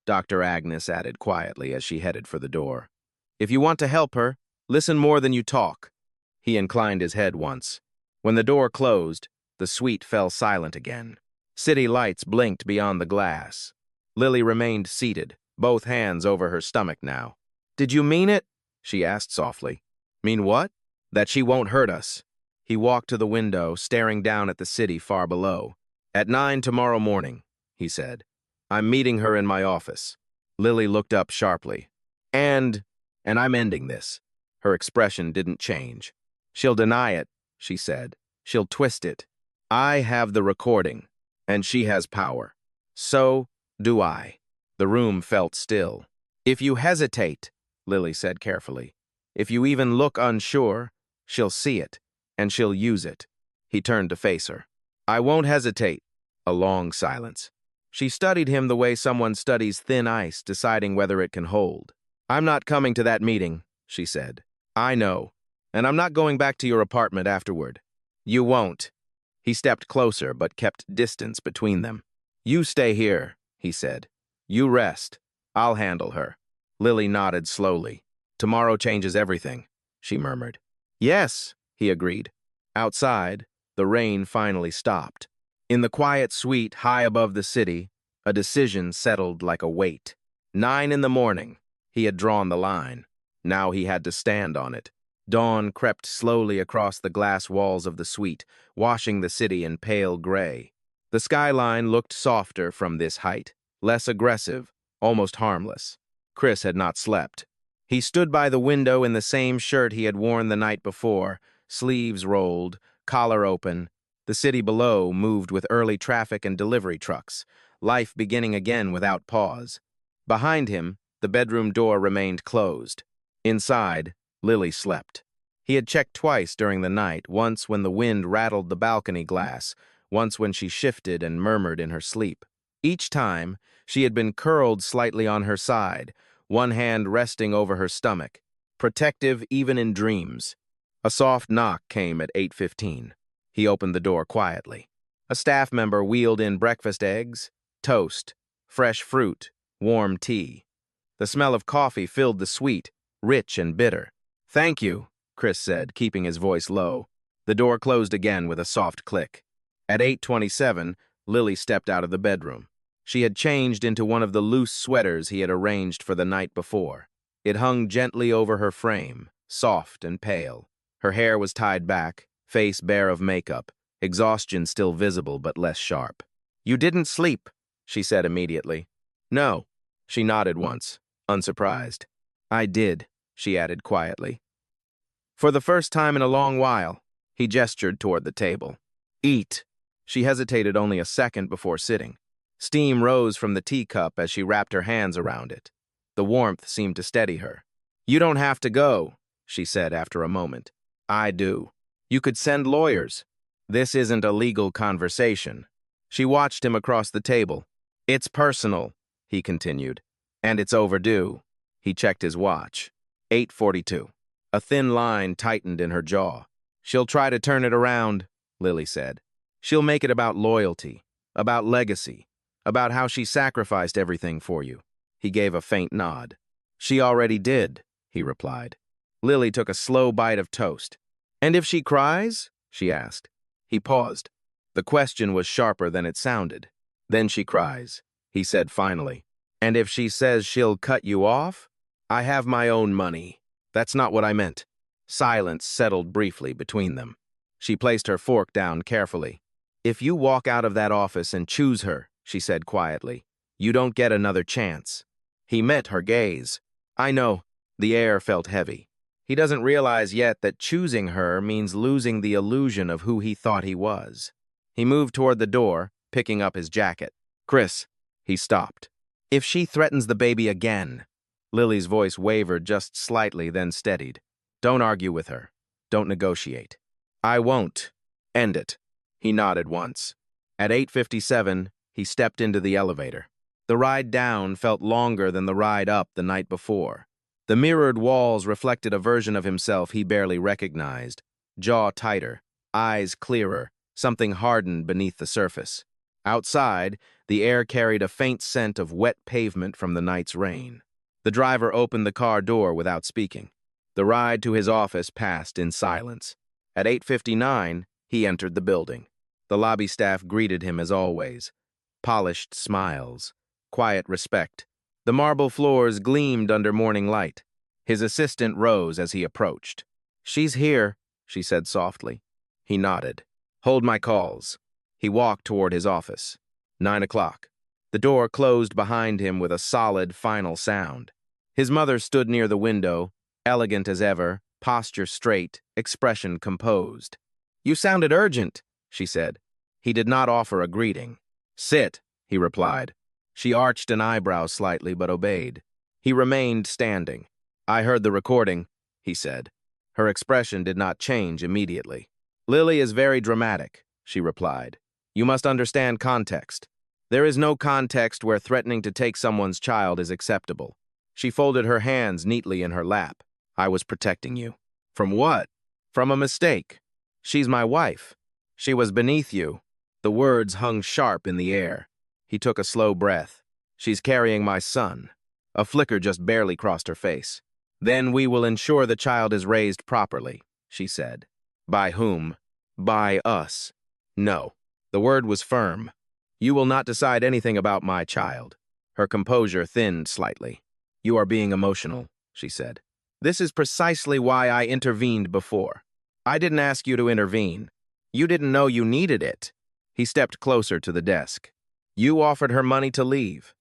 Dr. Agnes added quietly as she headed for the door. If you want to help her, listen more than you talk. He inclined his head once. When the door closed, the suite fell silent again. City lights blinked beyond the glass. Lily remained seated, both hands over her stomach now. Did you mean it? She asked softly. Mean what? That she won't hurt us. He walked to the window, staring down at the city far below. At 9 tomorrow morning, he said. I'm meeting her in my office. Lily looked up sharply. And I'm ending this. Her expression didn't change. She'll deny it, she said. She'll twist it. I have the recording, and she has power. So do I. The room felt still. If you hesitate, Lily said carefully, if you even look unsure, she'll see it, and she'll use it. He turned to face her. I won't hesitate. A long silence. She studied him the way someone studies thin ice, deciding whether it can hold. I'm not coming to that meeting, she said. I know, and I'm not going back to your apartment afterward. You won't. He stepped closer, but kept distance between them. You stay here, he said. You rest. I'll handle her. Lily nodded slowly. Tomorrow changes everything, she murmured. Yes, he agreed. Outside, the rain finally stopped. In the quiet suite high above the city, a decision settled like a weight. 9 in the morning. He had drawn the line. Now he had to stand on it. Dawn crept slowly across the glass walls of the suite, washing the city in pale gray. The skyline looked softer from this height, less aggressive, almost harmless. Chris had not slept. He stood by the window in the same shirt he had worn the night before, sleeves rolled, collar open. The city below moved with early traffic and delivery trucks, life beginning again without pause. Behind him, the bedroom door remained closed. Inside, Lily slept. He had checked twice during the night, once when the wind rattled the balcony glass, once when she shifted and murmured in her sleep. Each time, she had been curled slightly on her side, one hand resting over her stomach, protective even in dreams. A soft knock came at 8:15. He opened the door quietly. A staff member wheeled in breakfast eggs, toast, fresh fruit, warm tea. The smell of coffee filled the suite, rich and bitter. Thank you, Chris said, keeping his voice low. The door closed again with a soft click. At 8:27, Lily stepped out of the bedroom. She had changed into one of the loose sweaters he had arranged for the night before. It hung gently over her frame, soft and pale. Her hair was tied back, face bare of makeup, exhaustion still visible but less sharp. You didn't sleep, she said immediately. No. She nodded once, unsurprised. I did, she added quietly. For the first time in a long while, he gestured toward the table. Eat. She hesitated only a second before sitting. Steam rose from the teacup as she wrapped her hands around it. The warmth seemed to steady her. You don't have to go, she said after a moment. I do. You could send lawyers. This isn't a legal conversation. She watched him across the table. It's personal, he continued, and it's overdue. He checked his watch. 8:42. A thin line tightened in her jaw. She'll try to turn it around, Lily said. She'll make it about loyalty, about legacy, about how she sacrificed everything for you. He gave a faint nod. She already did, he replied. Lily took a slow bite of toast. And if she cries? She asked. He paused. The question was sharper than it sounded. Then she cries, he said finally. And if she says she'll cut you off? I have my own money. That's not what I meant. Silence settled briefly between them. She placed her fork down carefully. If you walk out of that office and choose her, she said quietly, you don't get another chance. He met her gaze. I know. The air felt heavy. He doesn't realize yet that choosing her means losing the illusion of who he thought he was. He moved toward the door, picking up his jacket. Chris, he stopped. If she threatens the baby again. Lily's voice wavered just slightly, then steadied. Don't argue with her. Don't negotiate. I won't. End it. He nodded once. At 8:57, he stepped into the elevator. The ride down felt longer than the ride up the night before. The mirrored walls reflected a version of himself he barely recognized. Jaw tighter, eyes clearer, something hardened beneath the surface. Outside, the air carried a faint scent of wet pavement from the night's rain. The driver opened the car door without speaking. The ride to his office passed in silence. At 8:59, he entered the building. The lobby staff greeted him as always. Polished smiles, quiet respect. The marble floors gleamed under morning light. His assistant rose as he approached. She's here, she said softly. He nodded. Hold my calls. He walked toward his office. 9 o'clock. The door closed behind him with a solid, final sound. His mother stood near the window, elegant as ever, posture straight, expression composed. You sounded urgent, she said. He did not offer a greeting. Sit, he replied. She arched an eyebrow slightly but obeyed. He remained standing. I heard the recording, he said. Her expression did not change immediately. Lily is very dramatic, she replied. You must understand context. There is no context where threatening to take someone's child is acceptable. She folded her hands neatly in her lap. I was protecting you. From what? From a mistake. She's my wife. She was beneath you. The words hung sharp in the air. He took a slow breath. She's carrying my son. A flicker just barely crossed her face. Then we will ensure the child is raised properly, she said. By whom? By us. No. The word was firm. You will not decide anything about my child. Her composure thinned slightly. You are being emotional, she said. This is precisely why I intervened before. I didn't ask you to intervene. You didn't know you needed it. He stepped closer to the desk. You offered her money to leave.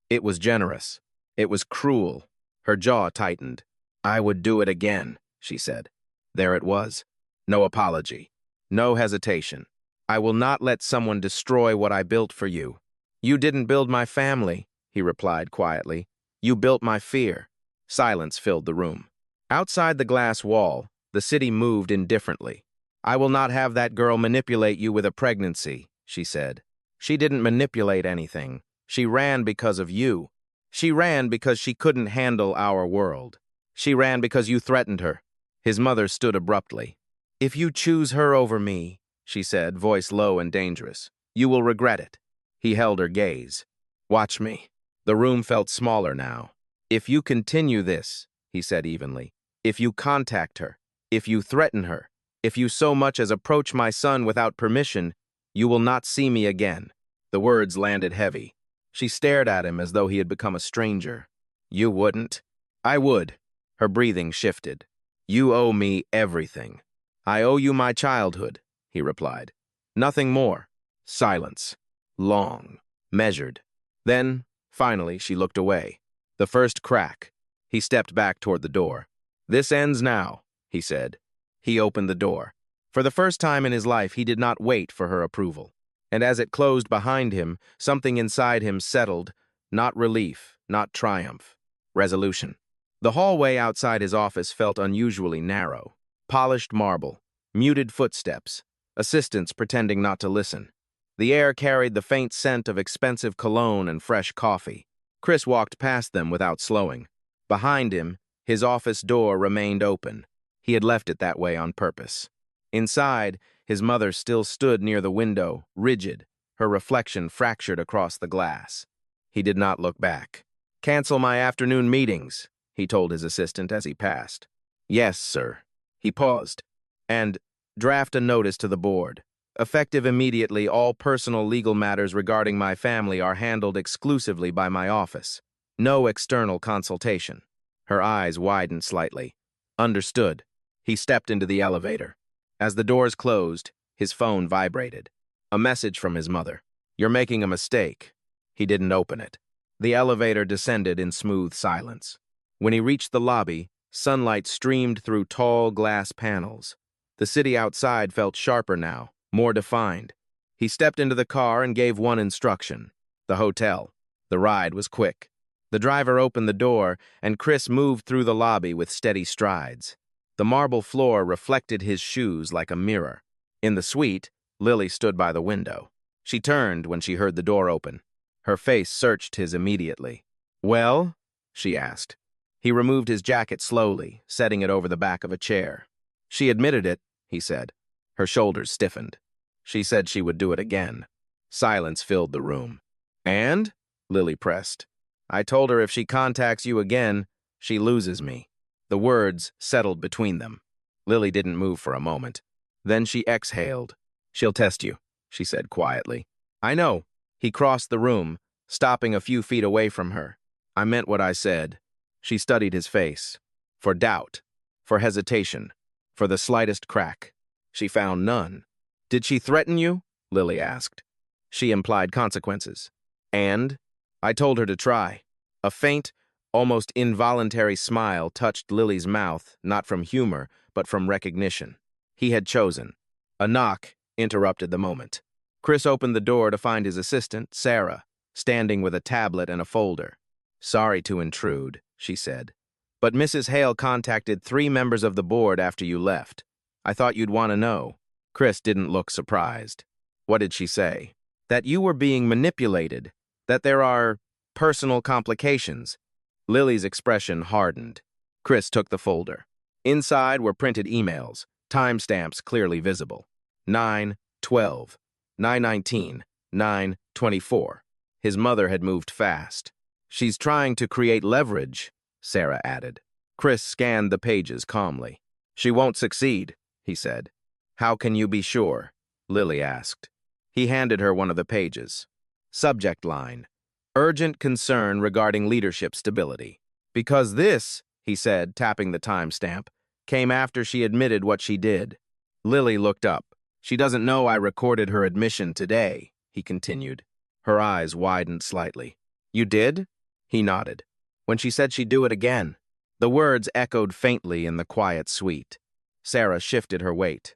It was generous. It was cruel. Her jaw tightened. I would do it again, she said. There it was. No apology. No hesitation. I will not let someone destroy what I built for you. You didn't build my family, he replied quietly. You built my fear. Silence filled the room. Outside the glass wall, the city moved indifferently. I will not have that girl manipulate you with a pregnancy, she said. She didn't manipulate anything. She ran because of you. She ran because she couldn't handle our world. She ran because you threatened her. His mother stood abruptly. If you choose her over me, she said, voice low and dangerous, you will regret it. He held her gaze. Watch me. The room felt smaller now. If you continue this, he said evenly, if you contact her, if you threaten her, if you so much as approach my son without permission, you will not see me again. The words landed heavy. She stared at him as though he had become a stranger. You wouldn't? I would. Her breathing shifted. You owe me everything. I owe you my childhood, he replied. Nothing more. Silence. Long. Measured. Then, finally, she looked away. The first crack. He stepped back toward the door. This ends now, he said. He opened the door. For the first time in his life, he did not wait for her approval. And as it closed behind him, something inside him settled, not relief, not triumph, resolution. The hallway outside his office felt unusually narrow. Polished marble, muted footsteps, assistants pretending not to listen. The air carried the faint scent of expensive cologne and fresh coffee. Chris walked past them without slowing. Behind him, his office door remained open. He had left it that way on purpose. Inside, his mother still stood near the window, rigid, her reflection fractured across the glass. He did not look back. Cancel my afternoon meetings, he told his assistant as he passed. Yes, sir. He paused. And draft a notice to the board. Effective immediately, all personal legal matters regarding my family are handled exclusively by my office. No external consultation. Her eyes widened slightly. Understood. He stepped into the elevator. As the doors closed, his phone vibrated. A message from his mother. You're making a mistake. He didn't open it. The elevator descended in smooth silence. When he reached the lobby, sunlight streamed through tall glass panels. The city outside felt sharper now, more defined. He stepped into the car and gave one instruction: the hotel. The ride was quick. The driver opened the door, and Chris moved through the lobby with steady strides. The marble floor reflected his shoes like a mirror. In the suite, Lily stood by the window. She turned when she heard the door open. Her face searched his immediately. "Well?" she asked. He removed his jacket slowly, setting it over the back of a chair. "She admitted it," he said. Her shoulders stiffened. "She said she would do it again." Silence filled the room. "And?" Lily pressed. "I told her if she contacts you again, she loses me." The words settled between them. Lily didn't move for a moment. Then she exhaled. "She'll test you," she said quietly. "I know." He crossed the room, stopping a few feet away from her. "I meant what I said." She studied his face. For doubt, for hesitation, for the slightest crack. She found none. "Did she threaten you?" Lily asked. She implied consequences. "And?" "I told her to try." A faint, almost involuntary smile touched Lily's mouth, not from humor, but from recognition. He had chosen. A knock interrupted the moment. Chris opened the door to find his assistant, Sarah, standing with a tablet and a folder. "Sorry to intrude," she said, "but Mrs. Hale contacted 3 members of the board after you left. I thought you'd want to know." Chris didn't look surprised. "What did she say?" "That you were being manipulated, that there are personal complications." Lily's expression hardened. Chris took the folder. Inside were printed emails, timestamps clearly visible. 9/12, 9/19, 9/24. His mother had moved fast. "She's trying to create leverage," Sarah added. Chris scanned the pages calmly. "She won't succeed," he said. "How can you be sure?" Lily asked. He handed her one of the pages. Subject line: "Urgent concern regarding leadership stability." "Because this," he said, tapping the timestamp, "came after she admitted what she did." Lily looked up. "She doesn't know I recorded her admission today," he continued. Her eyes widened slightly. "You did?" He nodded. "When she said she'd do it again." The words echoed faintly in the quiet suite. Sarah shifted her weight.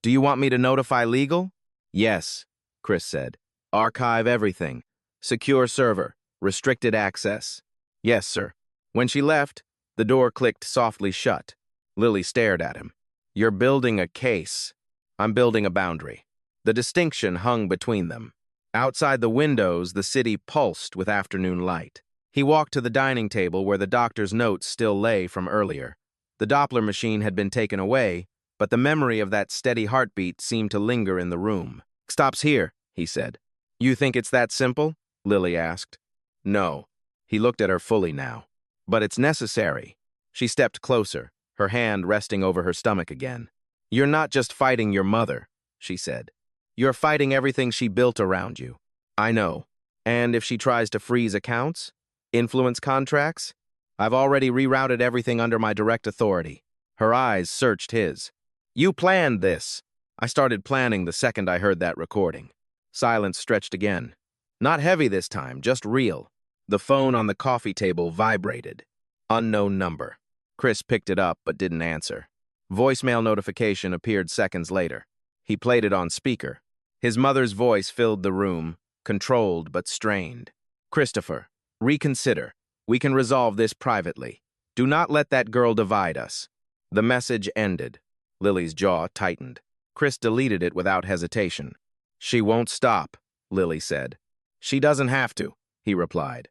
"Do you want me to notify legal?" "Yes," Chris said. "Archive everything. Secure server. Restricted access." "Yes, sir." When she left, the door clicked softly shut. Lily stared at him. "You're building a case. I'm building a boundary." The distinction hung between them. Outside the windows, the city pulsed with afternoon light. He walked to the dining table where the doctor's notes still lay from earlier. The Doppler machine had been taken away, but the memory of that steady heartbeat seemed to linger in the room. "Stops here," he said. "You think it's that simple?" Lily asked. "No." He looked at her fully now. "But it's necessary." She stepped closer, her hand resting over her stomach again. "You're not just fighting your mother," she said. "You're fighting everything she built around you." "I know. And if she tries to freeze accounts? Influence contracts? I've already rerouted everything under my direct authority." Her eyes searched his. "You planned this." "I started planning the second I heard that recording." Silence stretched again. Not heavy this time, just real. The phone on the coffee table vibrated. Unknown number. Chris picked it up but didn't answer. Voicemail notification appeared seconds later. He played it on speaker. His mother's voice filled the room, controlled but strained. "Christopher, reconsider. We can resolve this privately. Do not let that girl divide us." The message ended. Lily's jaw tightened. Chris deleted it without hesitation. "She won't stop," Lily said. "She doesn't have to," he replied.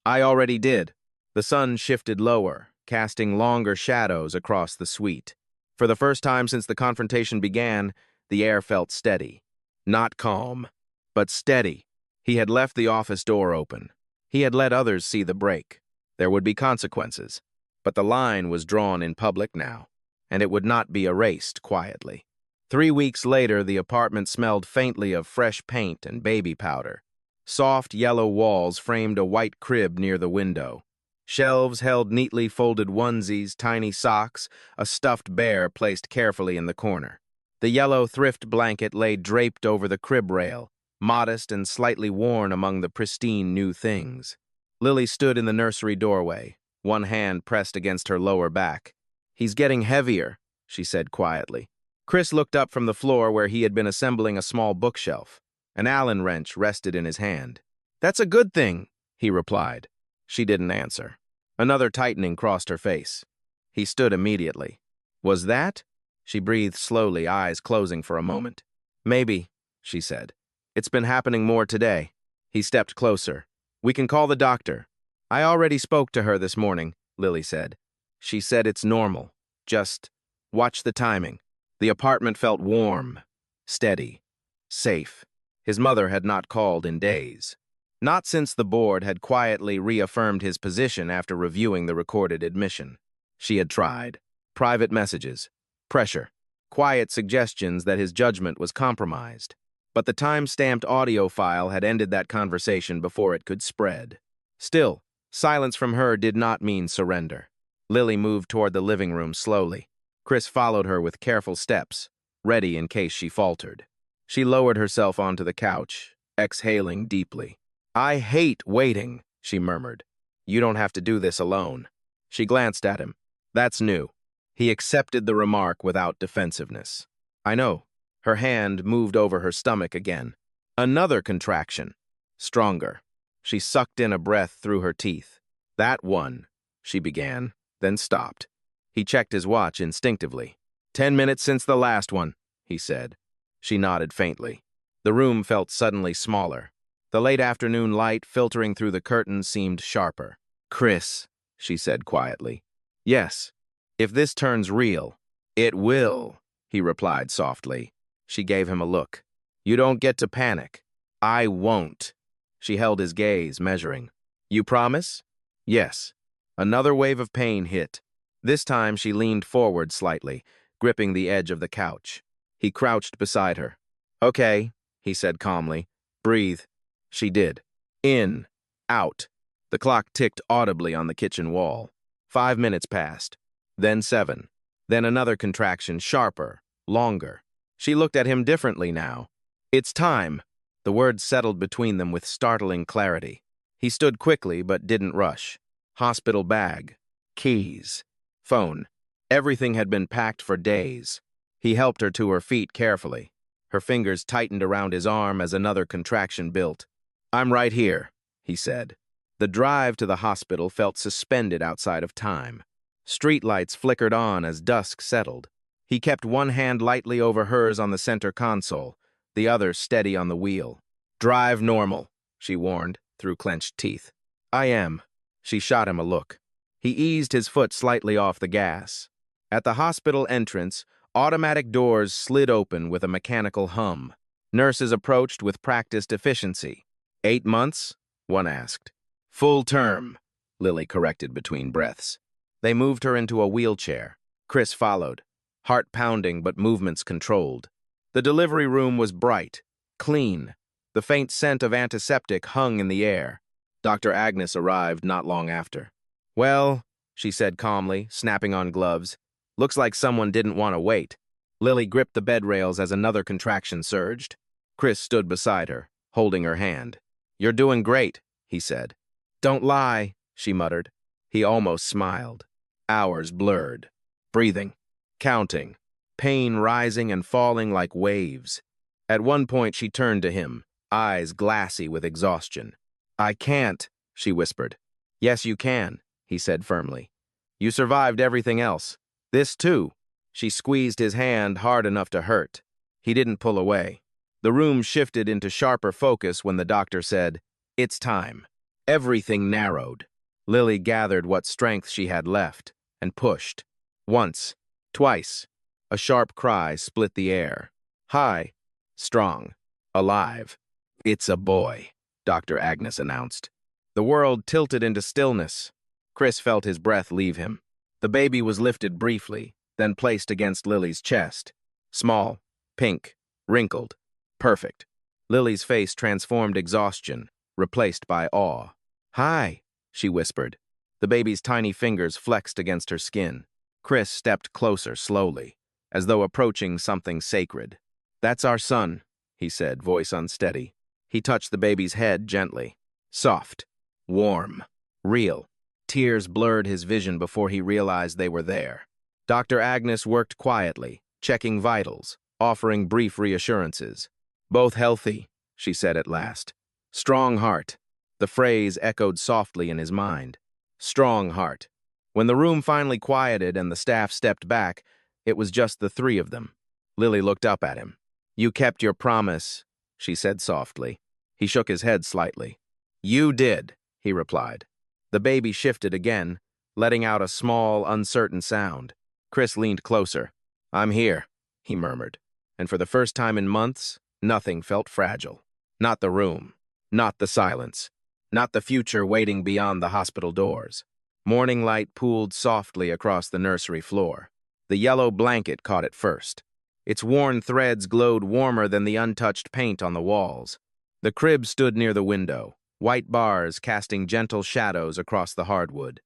"I already did." The sun shifted lower, casting longer shadows across the suite. For the first time since the confrontation began, the air felt steady. Not calm, but steady. He had left the office door open. He had let others see the break. There would be consequences, but the line was drawn in public now, and it would not be erased quietly. 3 weeks later, the apartment smelled faintly of fresh paint and baby powder. Soft yellow walls framed a white crib near the window. Shelves held neatly folded onesies, tiny socks, a stuffed bear placed carefully in the corner. The yellow thrift blanket lay draped over the crib rail, modest and slightly worn among the pristine new things. Lily stood in the nursery doorway, one hand pressed against her lower back. "He's getting heavier," she said quietly. Chris looked up from the floor where he had been assembling a small bookshelf. An Allen wrench rested in his hand. "That's a good thing," he replied. She didn't answer. Another tightening crossed her face. He stood immediately. "Was that?" She breathed slowly, eyes closing for a moment. "Maybe," she said. "It's been happening more today." He stepped closer. "We can call the doctor." "I already spoke to her this morning," Lily said. "She said it's normal. Just watch the timing." The apartment felt warm, steady, safe. His mother had not called in days. Not since the board had quietly reaffirmed his position after reviewing the recorded admission. She had tried. Private messages, pressure, quiet suggestions that his judgment was compromised. But the time-stamped audio file had ended that conversation before it could spread. Still, silence from her did not mean surrender. Lily moved toward the living room slowly. Chris followed her with careful steps, ready in case she faltered. She lowered herself onto the couch, exhaling deeply. "I hate waiting," she murmured. "You don't have to do this alone." She glanced at him. "That's new." He accepted the remark without defensiveness. "I know." Her hand moved over her stomach again. Another contraction. Stronger. She sucked in a breath through her teeth. "That one," she began, then stopped. He checked his watch instinctively. 10 minutes since the last one," he said. She nodded faintly. The room felt suddenly smaller. The late afternoon light filtering through the curtains seemed sharper. "Chris," she said quietly. "Yes. If this turns real." "It will," he replied softly. She gave him a look. "You don't get to panic." "I won't." She held his gaze, measuring. "You promise?" "Yes." Another wave of pain hit. This time she leaned forward slightly, gripping the edge of the couch. He crouched beside her. "Okay," he said calmly. "Breathe." She did. In. Out. The clock ticked audibly on the kitchen wall. 5 minutes passed. Then 7. Then another contraction, sharper, longer. She looked at him differently now. "It's time." The words settled between them with startling clarity. He stood quickly but didn't rush. Hospital bag. Keys. Phone. Everything had been packed for days. He helped her to her feet carefully. Her fingers tightened around his arm as another contraction built. "I'm right here," he said. The drive to the hospital felt suspended outside of time. Streetlights flickered on as dusk settled. He kept one hand lightly over hers on the center console, the other steady on the wheel. "Drive normal," she warned, through clenched teeth. "I am." She shot him a look. He eased his foot slightly off the gas. At the hospital entrance, automatic doors slid open with a mechanical hum. Nurses approached with practiced efficiency. 8 months? One asked. "Full term," Lily corrected between breaths. They moved her into a wheelchair. Chris followed, heart pounding but movements controlled. The delivery room was bright, clean. The faint scent of antiseptic hung in the air. Dr. Agnes arrived not long after. "Well," she said calmly, snapping on gloves, "looks like someone didn't want to wait." Lily gripped the bed rails as another contraction surged. Chris stood beside her, holding her hand. "You're doing great," he said. "Don't lie," she muttered. He almost smiled. Hours blurred. Breathing. Counting. Pain rising and falling like waves. At one point she turned to him, eyes glassy with exhaustion. "I can't," she whispered. "Yes, you can," he said firmly. "You survived everything else. This too." She squeezed his hand hard enough to hurt. He didn't pull away. The room shifted into sharper focus when the doctor said, "It's time." Everything narrowed. Lily gathered what strength she had left and pushed. Once, twice. A sharp cry split the air. High, strong, alive. "It's a boy," Dr. Agnes announced. The world tilted into stillness. Chris felt his breath leave him. The baby was lifted briefly, then placed against Lily's chest. Small, pink, wrinkled, perfect. Lily's face transformed exhaustion, replaced by awe. "Hi," she whispered. The baby's tiny fingers flexed against her skin. Chris stepped closer slowly, as though approaching something sacred. "That's our son," he said, voice unsteady. He touched the baby's head gently. Soft, warm, real. Tears blurred his vision before he realized they were there. Dr. Agnes worked quietly, checking vitals, offering brief reassurances. "Both healthy," she said at last. "Strong heart." The phrase echoed softly in his mind. Strong heart. When the room finally quieted and the staff stepped back, it was just the three of them. Lily looked up at him. "You kept your promise," she said softly. He shook his head slightly. "You did," he replied. The baby shifted again, letting out a small, uncertain sound. Chris leaned closer. "I'm here," he murmured. And for the first time in months, nothing felt fragile. Not the room. Not the silence. Not the future waiting beyond the hospital doors. Morning light pooled softly across the nursery floor. The yellow blanket caught it first. Its worn threads glowed warmer than the untouched paint on the walls. The crib stood near the window, white bars casting gentle shadows across the hardwood.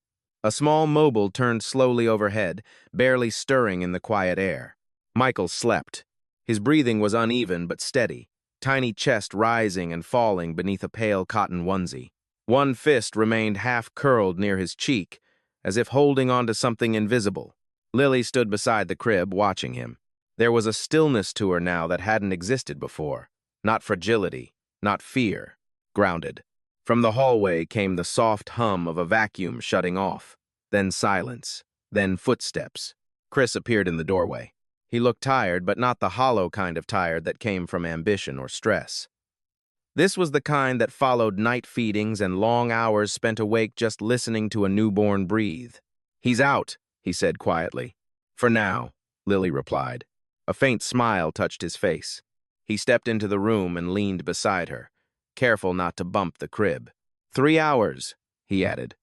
A small mobile turned slowly overhead, barely stirring in the quiet air. Michael slept. His breathing was uneven but steady, tiny chest rising and falling beneath a pale cotton onesie. One fist remained half-curled near his cheek, as if holding on to something invisible. Lily stood beside the crib, watching him. There was a stillness to her now that hadn't existed before. Not fragility, not fear. Grounded. From the hallway came the soft hum of a vacuum shutting off. Then silence. Then footsteps. Chris appeared in the doorway. He looked tired, but not the hollow kind of tired that came from ambition or stress. This was the kind that followed night feedings and long hours spent awake just listening to a newborn breathe. "He's out," he said quietly. "For now," Lily replied. A faint smile touched his face. He stepped into the room and leaned beside her, careful not to bump the crib. 3 hours, he added.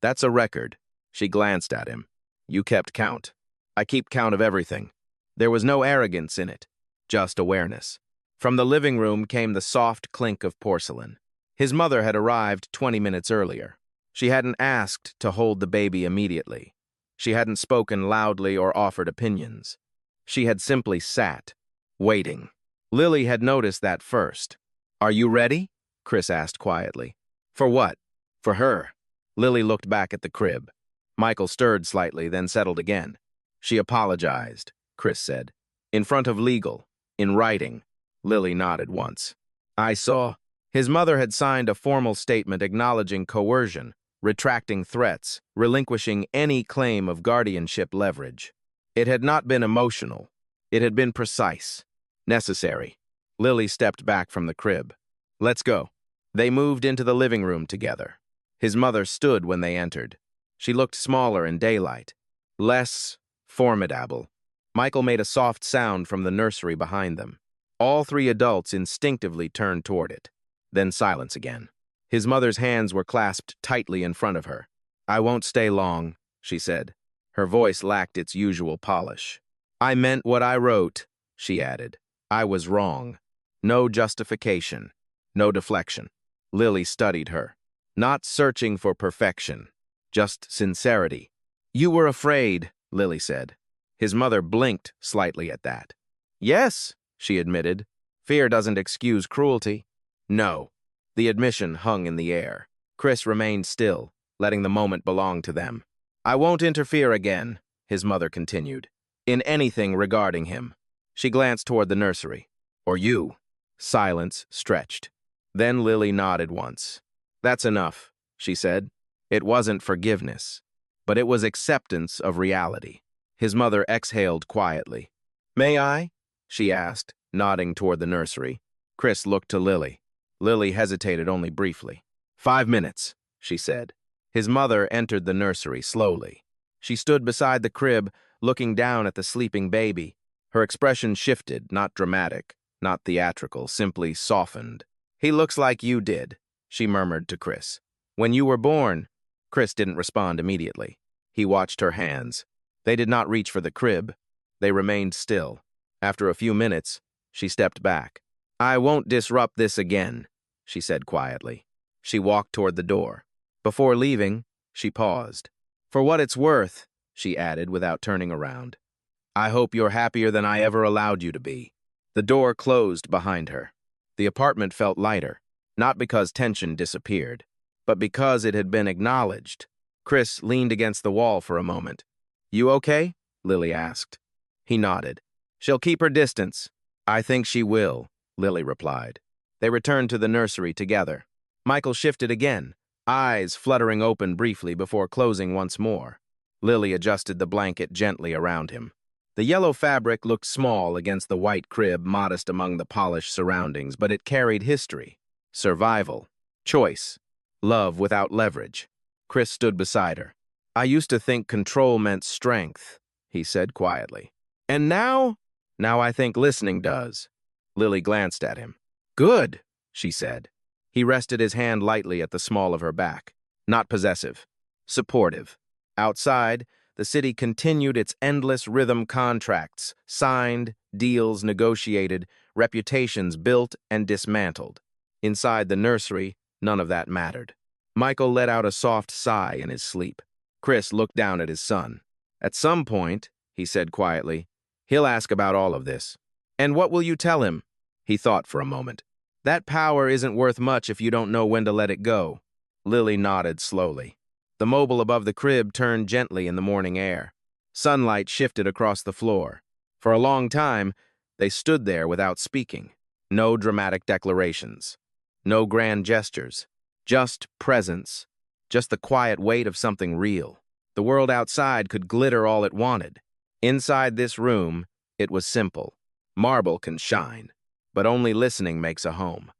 "That's a record." She glanced at him. "You kept count." "I keep count of everything." There was no arrogance in it, just awareness. From the living room came the soft clink of porcelain. His mother had arrived 20 minutes earlier. She hadn't asked to hold the baby immediately. She hadn't spoken loudly or offered opinions. She had simply sat, waiting. Lily had noticed that first. "Are you ready?" Chris asked quietly. "For what?" "For her." Lily looked back at the crib. Michael stirred slightly, then settled again. "She apologized," Chris said. "In front of legal, in writing." Lily nodded once. "I saw." His mother had signed a formal statement acknowledging coercion, retracting threats, relinquishing any claim of guardianship leverage. It had not been emotional. It had been precise. Necessary. Lily stepped back from the crib. "Let's go." They moved into the living room together. His mother stood when they entered. She looked smaller in daylight, less formidable. Michael made a soft sound from the nursery behind them. All three adults instinctively turned toward it. Then silence again. His mother's hands were clasped tightly in front of her. "I won't stay long," she said. Her voice lacked its usual polish. "I meant what I wrote," she added. "I was wrong." No justification. No deflection. Lily studied her. Not searching for perfection. Just sincerity. "You were afraid," Lily said. His mother blinked slightly at that. "Yes," she admitted. "Fear doesn't excuse cruelty." "No." The admission hung in the air. Chris remained still, letting the moment belong to them. "I won't interfere again," his mother continued, "in anything regarding him." She glanced toward the nursery. "Or you." Silence stretched. Then Lily nodded once. "That's enough," she said. It wasn't forgiveness, but it was acceptance of reality. His mother exhaled quietly. "May I?" she asked, nodding toward the nursery. Chris looked to Lily. Lily hesitated only briefly. 5 minutes, she said. His mother entered the nursery slowly. She stood beside the crib, looking down at the sleeping baby. Her expression shifted, not dramatic, not theatrical, simply softened. "He looks like you did," she murmured to Chris. "When you were born." Chris didn't respond immediately. He watched her hands. They did not reach for the crib. They remained still. After a few minutes, she stepped back. "I won't disrupt this again," she said quietly. She walked toward the door. Before leaving, she paused. "For what it's worth," she added without turning around, "I hope you're happier than I ever allowed you to be." The door closed behind her. The apartment felt lighter, not because tension disappeared, but because it had been acknowledged. Chris leaned against the wall for a moment. You okay? Lily asked. He nodded. She'll keep her distance. I think she will, Lily replied. They returned to the nursery together. Michael shifted again, eyes fluttering open briefly before closing once more. Lily adjusted the blanket gently around him. The yellow fabric looked small against the white crib, modest among the polished surroundings, but it carried history, survival, choice, love without leverage. Chris stood beside her. I used to think control meant strength, he said quietly. And now? Now I think listening does. Lily glanced at him. Good, she said. He rested his hand lightly at the small of her back. Not possessive. Supportive. Outside, the city continued its endless rhythm contracts, signed, deals negotiated, reputations built and dismantled. Inside the nursery, none of that mattered. Michael let out a soft sigh in his sleep. Chris looked down at his son. At some point, he said quietly, he'll ask about all of this. And what will you tell him? He thought for a moment. That power isn't worth much if you don't know when to let it go. Lily nodded slowly. The mobile above the crib turned gently in the morning air. Sunlight shifted across the floor. For a long time, they stood there without speaking. No dramatic declarations. No grand gestures. Just presence. Just the quiet weight of something real. The world outside could glitter all it wanted. Inside this room, it was simple. Marble can shine, but only listening makes a home.